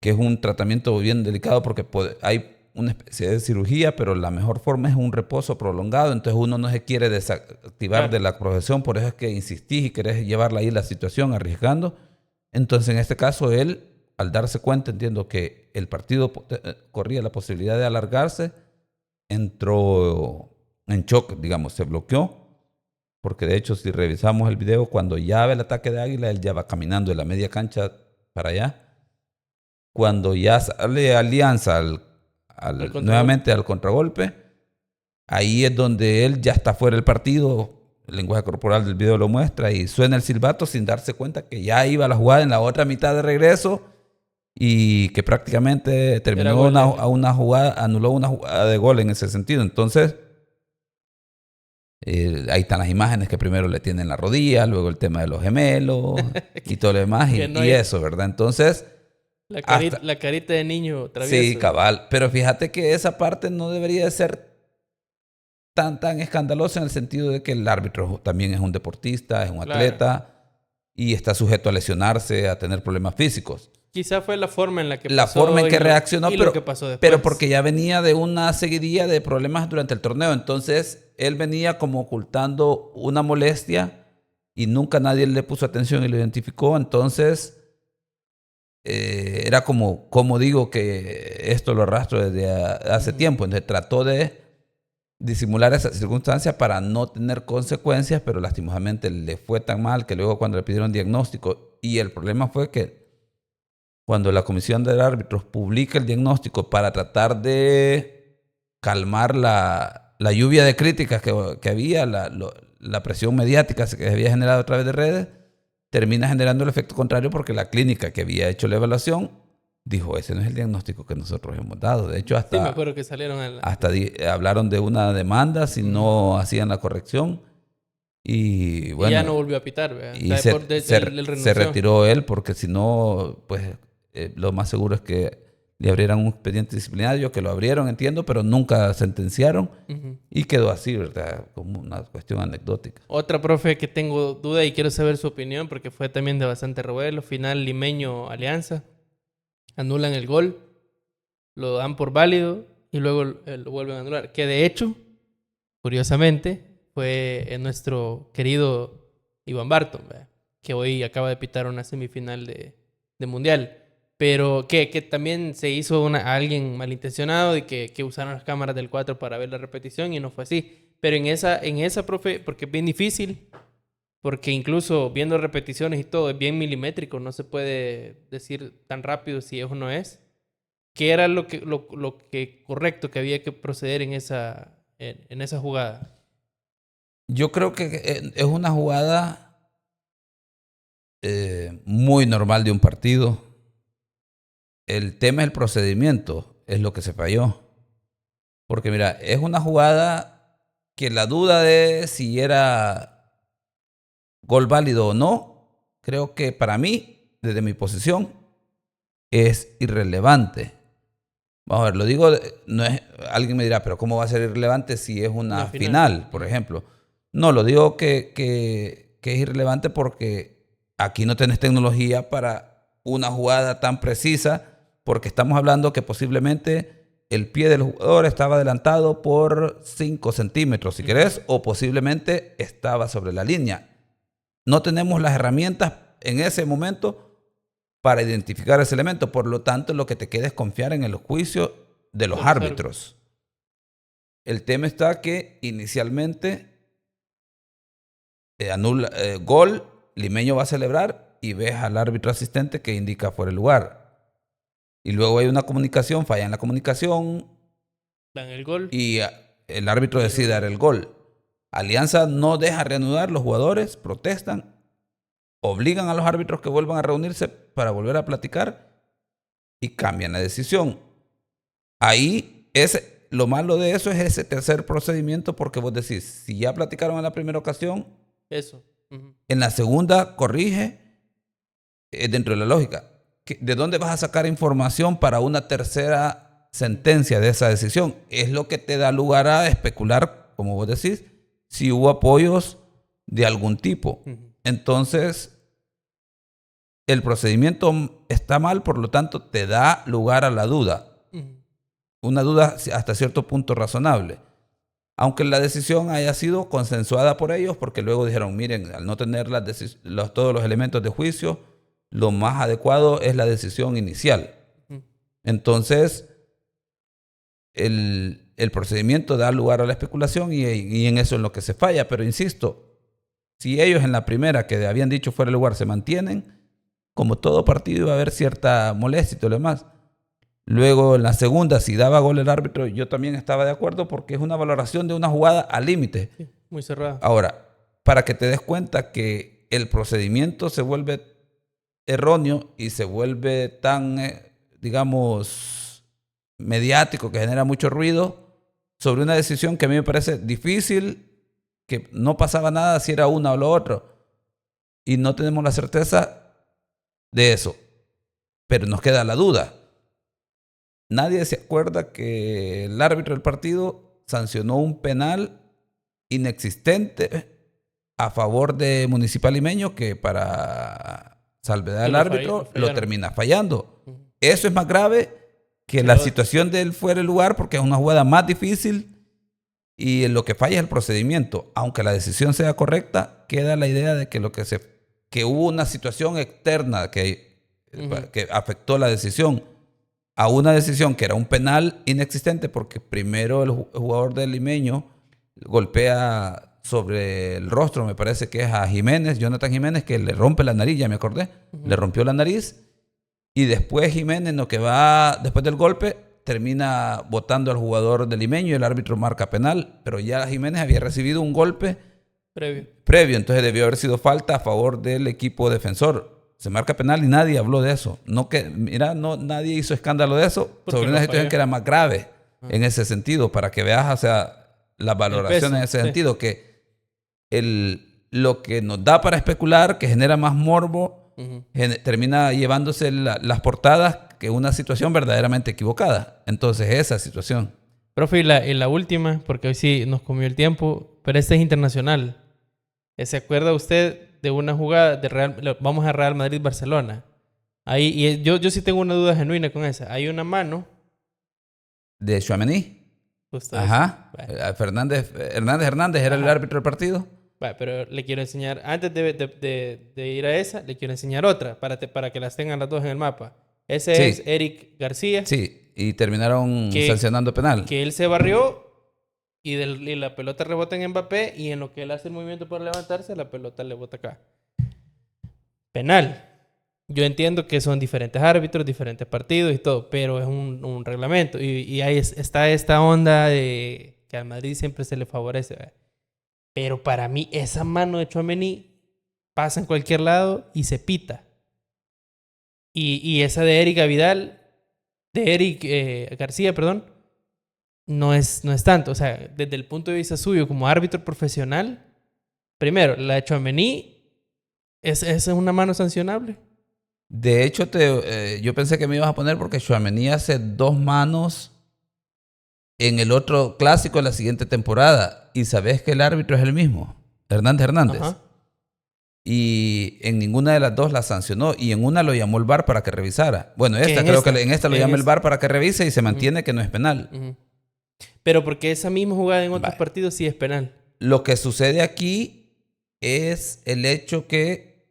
Speaker 1: que es un tratamiento bien delicado, porque hay una especie de cirugía, pero la mejor forma es un reposo prolongado. Entonces uno no se quiere desactivar de
Speaker 2: Claro.
Speaker 1: la profesión, por eso es que insistís y querés llevarla ahí la situación arriesgando. Entonces, en este caso, él, al darse cuenta, entiendo que el partido corría la posibilidad de alargarse, entró en shock, digamos, se bloqueó, porque de hecho, si revisamos el video, cuando ya ve el ataque de Águila, él ya va caminando de la media cancha para allá. Cuando ya sale Alianza
Speaker 2: Al contragolpe.
Speaker 1: nuevamente al contragolpe, ahí es donde él ya está fuera del partido. El lenguaje corporal del video lo muestra, y suena el silbato sin darse cuenta que ya iba la jugada en la otra mitad de regreso, y que prácticamente
Speaker 2: Era
Speaker 1: terminó
Speaker 2: gol de...
Speaker 1: a una jugada, anuló una jugada de gol en ese sentido. Entonces, Ahí están las imágenes que primero le tienen la rodilla, luego el tema de los gemelos y todo lo demás. Y eso, ¿verdad? Entonces...
Speaker 2: La carita de niño travieso.
Speaker 1: Sí, cabal. Pero fíjate que esa parte no debería de ser tan escandalosa en el sentido de que el árbitro también es un deportista, es un atleta y está sujeto a lesionarse, a tener problemas físicos.
Speaker 2: Quizá fue la forma en la que
Speaker 1: la forma en que reaccionó,
Speaker 2: lo que pasó después.
Speaker 1: Pero porque ya venía de una seguidilla de problemas durante el torneo. Entonces, él venía como ocultando una molestia y nunca nadie le puso atención y lo identificó. Entonces, era como digo que esto lo arrastro desde hace tiempo. Entonces, trató de disimular esa circunstancia para no tener consecuencias, pero lastimosamente le fue tan mal que luego cuando le pidieron diagnóstico, y el problema fue que cuando la comisión de árbitros publica el diagnóstico para tratar de calmar la lluvia de críticas que había, la presión mediática que se había generado a través de redes, termina generando el efecto contrario porque la clínica que había hecho la evaluación dijo, ese no es el diagnóstico que nosotros hemos dado. De hecho, hasta,
Speaker 2: sí, me acuerdo que salieron
Speaker 1: hasta hablaron de una demanda si no hacían la corrección. Y bueno,
Speaker 2: y ya no volvió a pitar, ¿verdad?
Speaker 1: Y se retiró él porque si no, pues lo más seguro es que le abrieran un expediente disciplinario, que lo abrieron, entiendo, pero nunca sentenciaron. Y quedó así, ¿verdad? Como una cuestión anecdótica.
Speaker 2: Otra profe que tengo duda y quiero saber su opinión porque fue también de bastante revuelo. Final Limeño Alianza. Anulan el gol, lo dan por válido y luego lo vuelven a anular. Que de hecho, curiosamente, fue nuestro querido Iván Barton, ¿verdad? Que hoy acaba de pitar una semifinal de Mundial. Pero que también se hizo a alguien malintencionado y que usaron las cámaras del 4 para ver la repetición y no fue así. Pero en esa, profe, porque es bien difícil, porque incluso viendo repeticiones y todo, es bien milimétrico, no se puede decir tan rápido si es o no es. ¿Qué era lo que correcto que había que proceder en esa jugada?
Speaker 1: Yo creo que es una jugada muy normal de un partido. El tema es el procedimiento, es lo que se falló. Porque mira, es una jugada que la duda de si era gol válido o no, creo que para mí, desde mi posición, es irrelevante. Vamos a ver, lo digo, no es, alguien me dirá, pero ¿cómo va a ser irrelevante si es una final, por ejemplo? No, lo digo que es irrelevante porque aquí no tenés tecnología para una jugada tan precisa, porque estamos hablando que posiblemente el pie del jugador estaba adelantado por 5 centímetros, si querés, o posiblemente estaba sobre la línea. No tenemos las herramientas en ese momento para identificar ese elemento. Por lo tanto, lo que te queda es confiar en el juicio de los árbitros. El tema está que inicialmente anula gol, Limeño va a celebrar y ves al árbitro asistente que indica fuera el lugar. Y luego hay una comunicación, falla en la comunicación.
Speaker 2: Dan el gol.
Speaker 1: Y el árbitro decide dar el gol. Alianza no deja reanudar, los jugadores protestan, obligan a los árbitros que vuelvan a reunirse para volver a platicar y cambian la decisión. Ahí, lo malo de eso es ese tercer procedimiento, porque vos decís, si ya platicaron en la primera ocasión,
Speaker 2: eso.
Speaker 1: En la segunda corrige, dentro de la lógica. ¿De dónde vas a sacar información para una tercera sentencia de esa decisión? Es lo que te da lugar a especular, como vos decís, si hubo apoyos de algún tipo. Entonces, el procedimiento está mal, por lo tanto, te da lugar a la duda. Una duda hasta cierto punto razonable. Aunque la decisión haya sido consensuada por ellos, porque luego dijeron, miren, al no tener todos los elementos de juicio, lo más adecuado es la decisión inicial. Entonces, el procedimiento da lugar a la especulación y en eso es lo que se falla. Pero insisto, si ellos en la primera que habían dicho fuera de lugar se mantienen, como todo partido iba a haber cierta molestia y todo lo demás. Luego en la segunda, si daba gol el árbitro, yo también estaba de acuerdo porque es una valoración de una jugada al límite.
Speaker 2: Sí, muy cerrada.
Speaker 1: Ahora, para que te des cuenta que el procedimiento se vuelve erróneo y se vuelve tan, digamos, mediático, que genera mucho ruido sobre una decisión que a mí me parece difícil que no pasaba nada si era una o lo otro. Y no tenemos la certeza de eso. Pero nos queda la duda. Nadie se acuerda que el árbitro del partido sancionó un penal inexistente a favor de Municipal Limeño, que para salvedad del árbitro lo termina fallando. Eso es más grave que la situación de él fuera del lugar, porque es una jugada más difícil y lo que falla es el procedimiento. Aunque la decisión sea correcta, queda la idea de que que hubo una situación externa que afectó la decisión a una decisión que era un penal inexistente, porque primero el jugador del Limeño golpea sobre el rostro, me parece que es a Jiménez, Jonathan Jiménez, que le rompe la nariz, ya me acordé, le rompió la nariz, y después Jiménez, lo que va después del golpe, termina botando al jugador del Limeño y el árbitro marca penal, pero ya Jiménez había recibido un golpe previo, entonces debió haber sido falta a favor del equipo defensor. Se marca penal y nadie habló de eso. Nadie hizo escándalo de eso sobre una situación que era más grave en ese sentido, para que veas, o sea, las valoraciones en ese sentido, que lo que nos da para especular, que genera más morbo, termina llevándose las portadas que una situación verdaderamente equivocada. Entonces, esa situación.
Speaker 2: Profe, y la última, porque hoy sí nos comió el tiempo, pero esta es internacional. ¿Se acuerda usted de una jugada de vamos a Real Madrid-Barcelona? Ahí, y yo sí tengo una duda genuina con esa. Hay una mano.
Speaker 1: ¿De Tchouaméni?
Speaker 2: Justo.
Speaker 1: Ajá. Hernández era el árbitro del partido.
Speaker 2: Pero le quiero enseñar, antes de ir a esa, le quiero enseñar otra, para que las tengan las dos en el mapa. Ese es Eric García.
Speaker 1: Sí, y terminaron sancionando penal.
Speaker 2: Que él se barrió y la pelota rebota en Mbappé, y en lo que él hace el movimiento para levantarse, la pelota le bota acá. Penal. Yo entiendo que son diferentes árbitros, diferentes partidos y todo, pero es un reglamento. Y ahí está esta onda de que al Madrid siempre se le favorece, ¿verdad? Pero para mí, esa mano de Tchouaméni pasa en cualquier lado y se pita. Y esa de Eric García, perdón, no es tanto. O sea, desde el punto de vista suyo como árbitro profesional, primero, la de Tchouaméni es una mano sancionable.
Speaker 1: De hecho, yo pensé que me ibas a poner porque Tchouaméni hace 2 manos en el otro clásico de la siguiente temporada. Y sabes que el árbitro es el mismo, Hernández.
Speaker 2: Ajá.
Speaker 1: Y en ninguna de las dos la sancionó. Y en una lo llamó el VAR para que revisara. Bueno, que en esta lo llama el VAR para que revise y se mantiene que no es penal.
Speaker 2: Pero porque esa misma jugada en otros partidos sí es penal.
Speaker 1: Lo que sucede aquí es el hecho que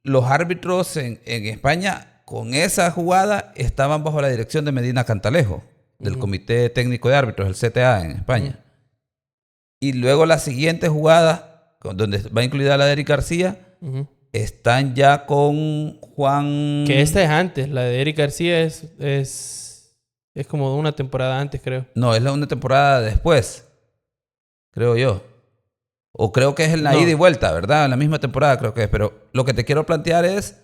Speaker 1: los árbitros en España, con esa jugada, estaban bajo la dirección de Medina Cantalejo, del Comité Técnico de Árbitros, el CTA en España. Y luego la siguiente jugada, donde va incluida la de Eric García, están ya con Juan...
Speaker 2: Que esta es antes, la de Eric García es como una temporada antes, creo.
Speaker 1: No, es una temporada después, creo yo. O creo que es en la ida y vuelta, ¿verdad? En la misma temporada creo que es. Pero lo que te quiero plantear es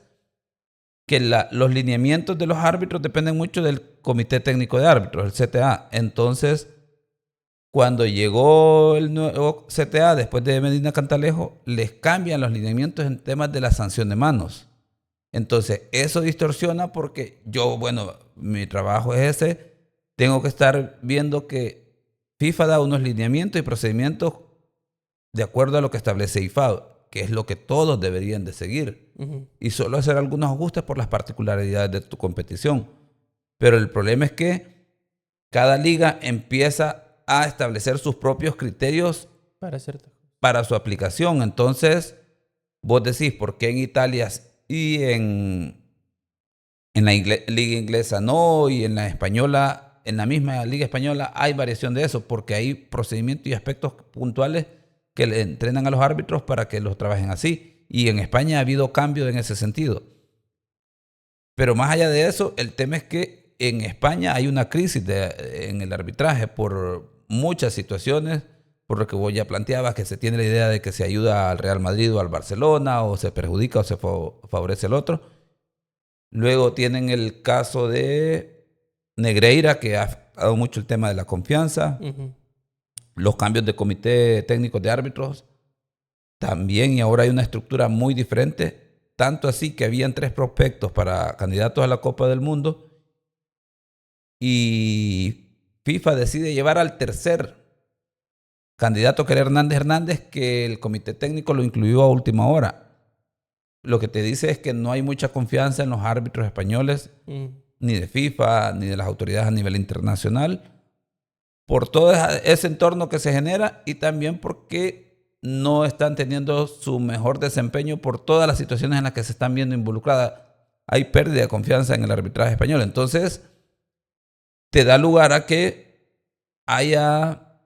Speaker 1: que los lineamientos de los árbitros dependen mucho del Comité Técnico de Árbitros, el CTA. Entonces, cuando llegó el nuevo CTA, después de Medina Cantalejo, les cambian los lineamientos en temas de la sanción de manos. Entonces, eso distorsiona porque mi trabajo es ese. Tengo que estar viendo que FIFA da unos lineamientos y procedimientos de acuerdo a lo que establece IFAB, que es lo que todos deberían de seguir. Y solo hacer algunos ajustes por las particularidades de tu competición. Pero el problema es que cada liga empieza a establecer sus propios criterios para su aplicación. Entonces, vos decís, ¿por qué en Italia y en la liga inglesa no? Y en la española, en la misma liga española hay variación de eso, porque hay procedimientos y aspectos puntuales que le entrenan a los árbitros para que los trabajen así. Y en España ha habido cambio en ese sentido. Pero más allá de eso, el tema es que en España hay una crisis en el arbitraje por muchas situaciones, por lo que vos ya planteabas, que se tiene la idea de que se ayuda al Real Madrid o al Barcelona, o se perjudica o se favorece al otro. Luego tienen el caso de Negreira, que ha dado mucho el tema de la confianza. los cambios de comité técnico de árbitros también, y ahora hay una estructura muy diferente, tanto así que habían 3 prospectos para candidatos a la Copa del Mundo y FIFA decide llevar al tercer candidato, que era Hernández, que el comité técnico lo incluyó a última hora. Lo que te dice es que no hay mucha confianza en los árbitros españoles, ni de FIFA, ni de las autoridades a nivel internacional, por todo ese entorno que se genera y también porque no están teniendo su mejor desempeño por todas las situaciones en las que se están viendo involucradas. Hay pérdida de confianza en el arbitraje español. Entonces, te da lugar a que haya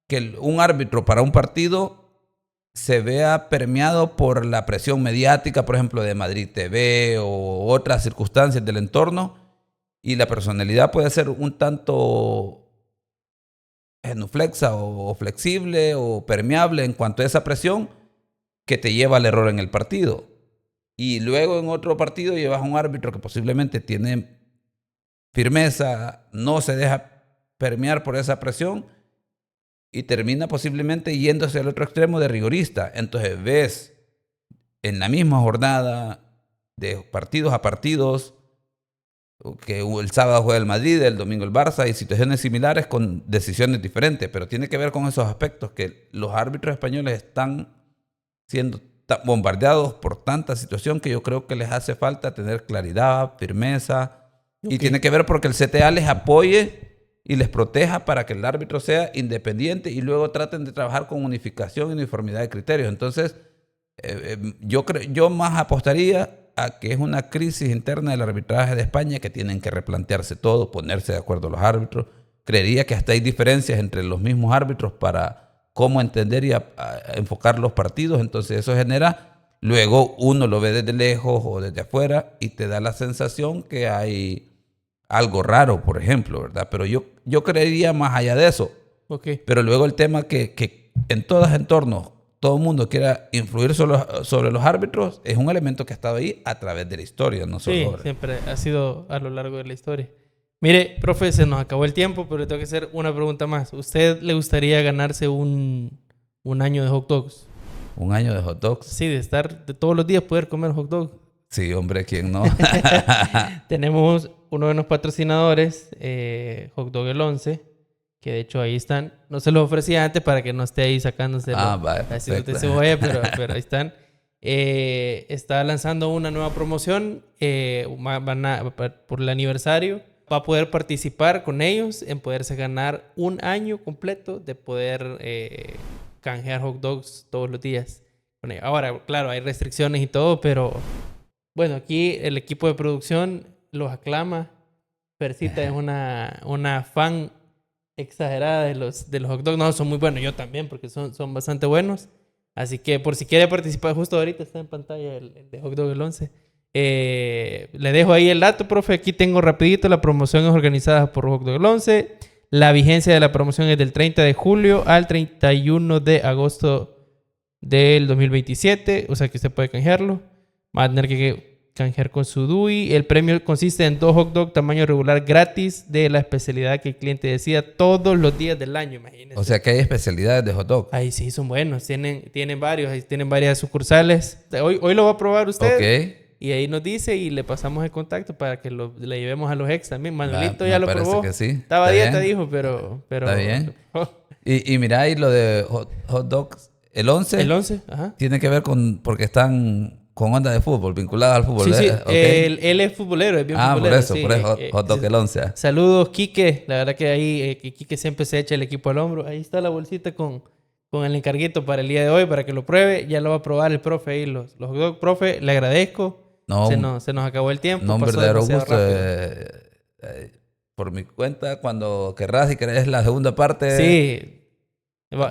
Speaker 1: que un árbitro para un partido se vea permeado por la presión mediática, por ejemplo, de Madrid TV o otras circunstancias del entorno, y la personalidad puede ser un tanto genuflexa o flexible o permeable en cuanto a esa presión que te lleva al error en el partido. Y luego en otro partido llevas a un árbitro que posiblemente tiene firmeza, no se deja permear por esa presión y termina posiblemente yéndose al otro extremo de rigorista. Entonces ves en la misma jornada de partidos a partidos que el sábado juega el Madrid, el domingo el Barça, y situaciones similares con decisiones diferentes, pero tiene que ver con esos aspectos que los árbitros españoles están siendo bombardeados por tanta situación que yo creo que les hace falta tener claridad, firmeza, y tiene que ver porque el CTA les apoye y les proteja para que el árbitro sea independiente y luego traten de trabajar con unificación y uniformidad de criterios. Entonces, yo más apostaría a que es una crisis interna del arbitraje de España, que tienen que replantearse todo, ponerse de acuerdo los árbitros. Creería que hasta hay diferencias entre los mismos árbitros para cómo entender y enfocar los partidos. Entonces eso genera, luego uno lo ve desde lejos o desde afuera y te da la sensación que hay algo raro, por ejemplo, ¿verdad? Pero yo creería más allá de eso.
Speaker 2: Okay.
Speaker 1: Pero luego el tema que en todos entornos todo el mundo quiera influir sobre los árbitros es un elemento que ha estado ahí a través de la historia, no solo
Speaker 2: Sí,
Speaker 1: ahora.
Speaker 2: siempre ha sido a lo largo de la historia. Mire, profe, se nos acabó el tiempo, pero le tengo que hacer una pregunta más. ¿Usted le gustaría ganarse un año de hot dogs?
Speaker 1: ¿Un año de hot dogs?
Speaker 2: Sí, de estar de todos los días poder comer hot dogs.
Speaker 1: Sí, hombre, ¿quién no?
Speaker 2: Tenemos uno de los patrocinadores, Hot Dog el 11, que de hecho ahí están. No se los ofrecía antes para que no esté ahí sacándose
Speaker 1: Vale,
Speaker 2: de cebolla, pero ahí están. Está lanzando una nueva promoción por el aniversario. Va a poder participar con ellos en poderse ganar un año completo de poder canjear hot dogs todos los días. Ahora, claro, hay restricciones y todo, pero bueno, aquí el equipo de producción los aclama. Percita es una fan exagerada de los hot dogs. No, son muy buenos. Yo también, porque son bastante buenos. Así que por si quiere participar, justo ahorita está en pantalla el de Hot Dog el 11. Le dejo ahí el dato, profe. Aquí tengo rapidito. La promoción es organizada por Hot Dog el 11. La vigencia de la promoción es del 30 de julio al 31 de agosto del 2027. O sea que usted puede canjearlo. Va a tener que canjear con su DUI. El premio consiste en 2 hot dogs tamaño regular gratis de la especialidad que el cliente decida todos los días del año, imagínense.
Speaker 1: O sea que hay especialidades de hot dog.
Speaker 2: Ahí sí, son buenos. Tienen varios. Ahí tienen varias sucursales. Hoy lo va a probar usted.
Speaker 1: Ok.
Speaker 2: Y ahí nos dice y le pasamos el contacto para que le llevemos a los ex también. Manuelito ya lo probó.
Speaker 1: Que sí.
Speaker 2: Estaba a dieta, dijo, pero...
Speaker 1: Está bien. Y mira ahí lo de hot dogs. El 11.
Speaker 2: El 11, ajá.
Speaker 1: Tiene que ver porque están con onda de fútbol, vinculadas al fútbol.
Speaker 2: Sí, sí.
Speaker 1: Okay.
Speaker 2: Él es futbolero, es bien futbolero.
Speaker 1: Por eso hot dog el 11.
Speaker 2: Saludos, Quique. La verdad que ahí Quique siempre se echa el equipo al hombro. Ahí está la bolsita con el encarguito para el día de hoy, para que lo pruebe. Ya lo va a probar el profe ahí, los hot dogs. Profe, le agradezco.
Speaker 1: No,
Speaker 2: se nos acabó el tiempo.
Speaker 1: No, un
Speaker 2: pasó
Speaker 1: verdadero gusto.
Speaker 2: Rápido.
Speaker 1: Por mi cuenta, cuando querrás y querés la segunda parte.
Speaker 2: Sí.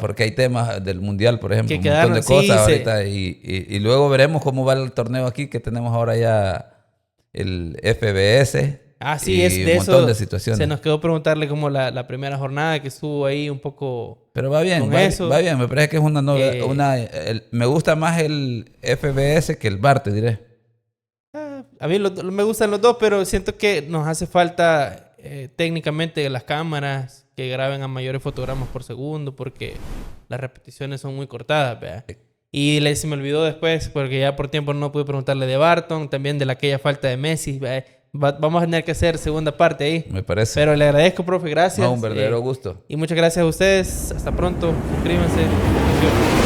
Speaker 1: Porque hay temas del mundial, por ejemplo,
Speaker 2: que
Speaker 1: un montón de cosas
Speaker 2: sí,
Speaker 1: ahorita. Y luego veremos cómo va el torneo aquí, que tenemos ahora ya el FBS.
Speaker 2: Ah, sí,
Speaker 1: y
Speaker 2: es de
Speaker 1: un montón
Speaker 2: eso.
Speaker 1: De situaciones.
Speaker 2: Se nos quedó preguntarle como la primera jornada que estuvo ahí un poco.
Speaker 1: Pero va bien, va bien. Me parece que es una novedad. Me gusta más el FBS que el VAR, te diré.
Speaker 2: A mí me gustan los dos, pero siento que nos hace falta técnicamente las cámaras que graben a mayores fotogramas por segundo porque las repeticiones son muy cortadas, ¿verdad? Y se me olvidó después, porque ya por tiempo no pude preguntarle de Barton, también de aquella falta de Messi. Vamos a tener que hacer segunda parte ahí.
Speaker 1: Me parece.
Speaker 2: Pero le agradezco, profe, gracias.
Speaker 1: No, un verdadero gusto.
Speaker 2: Y muchas gracias a ustedes. Hasta pronto. Suscríbanse.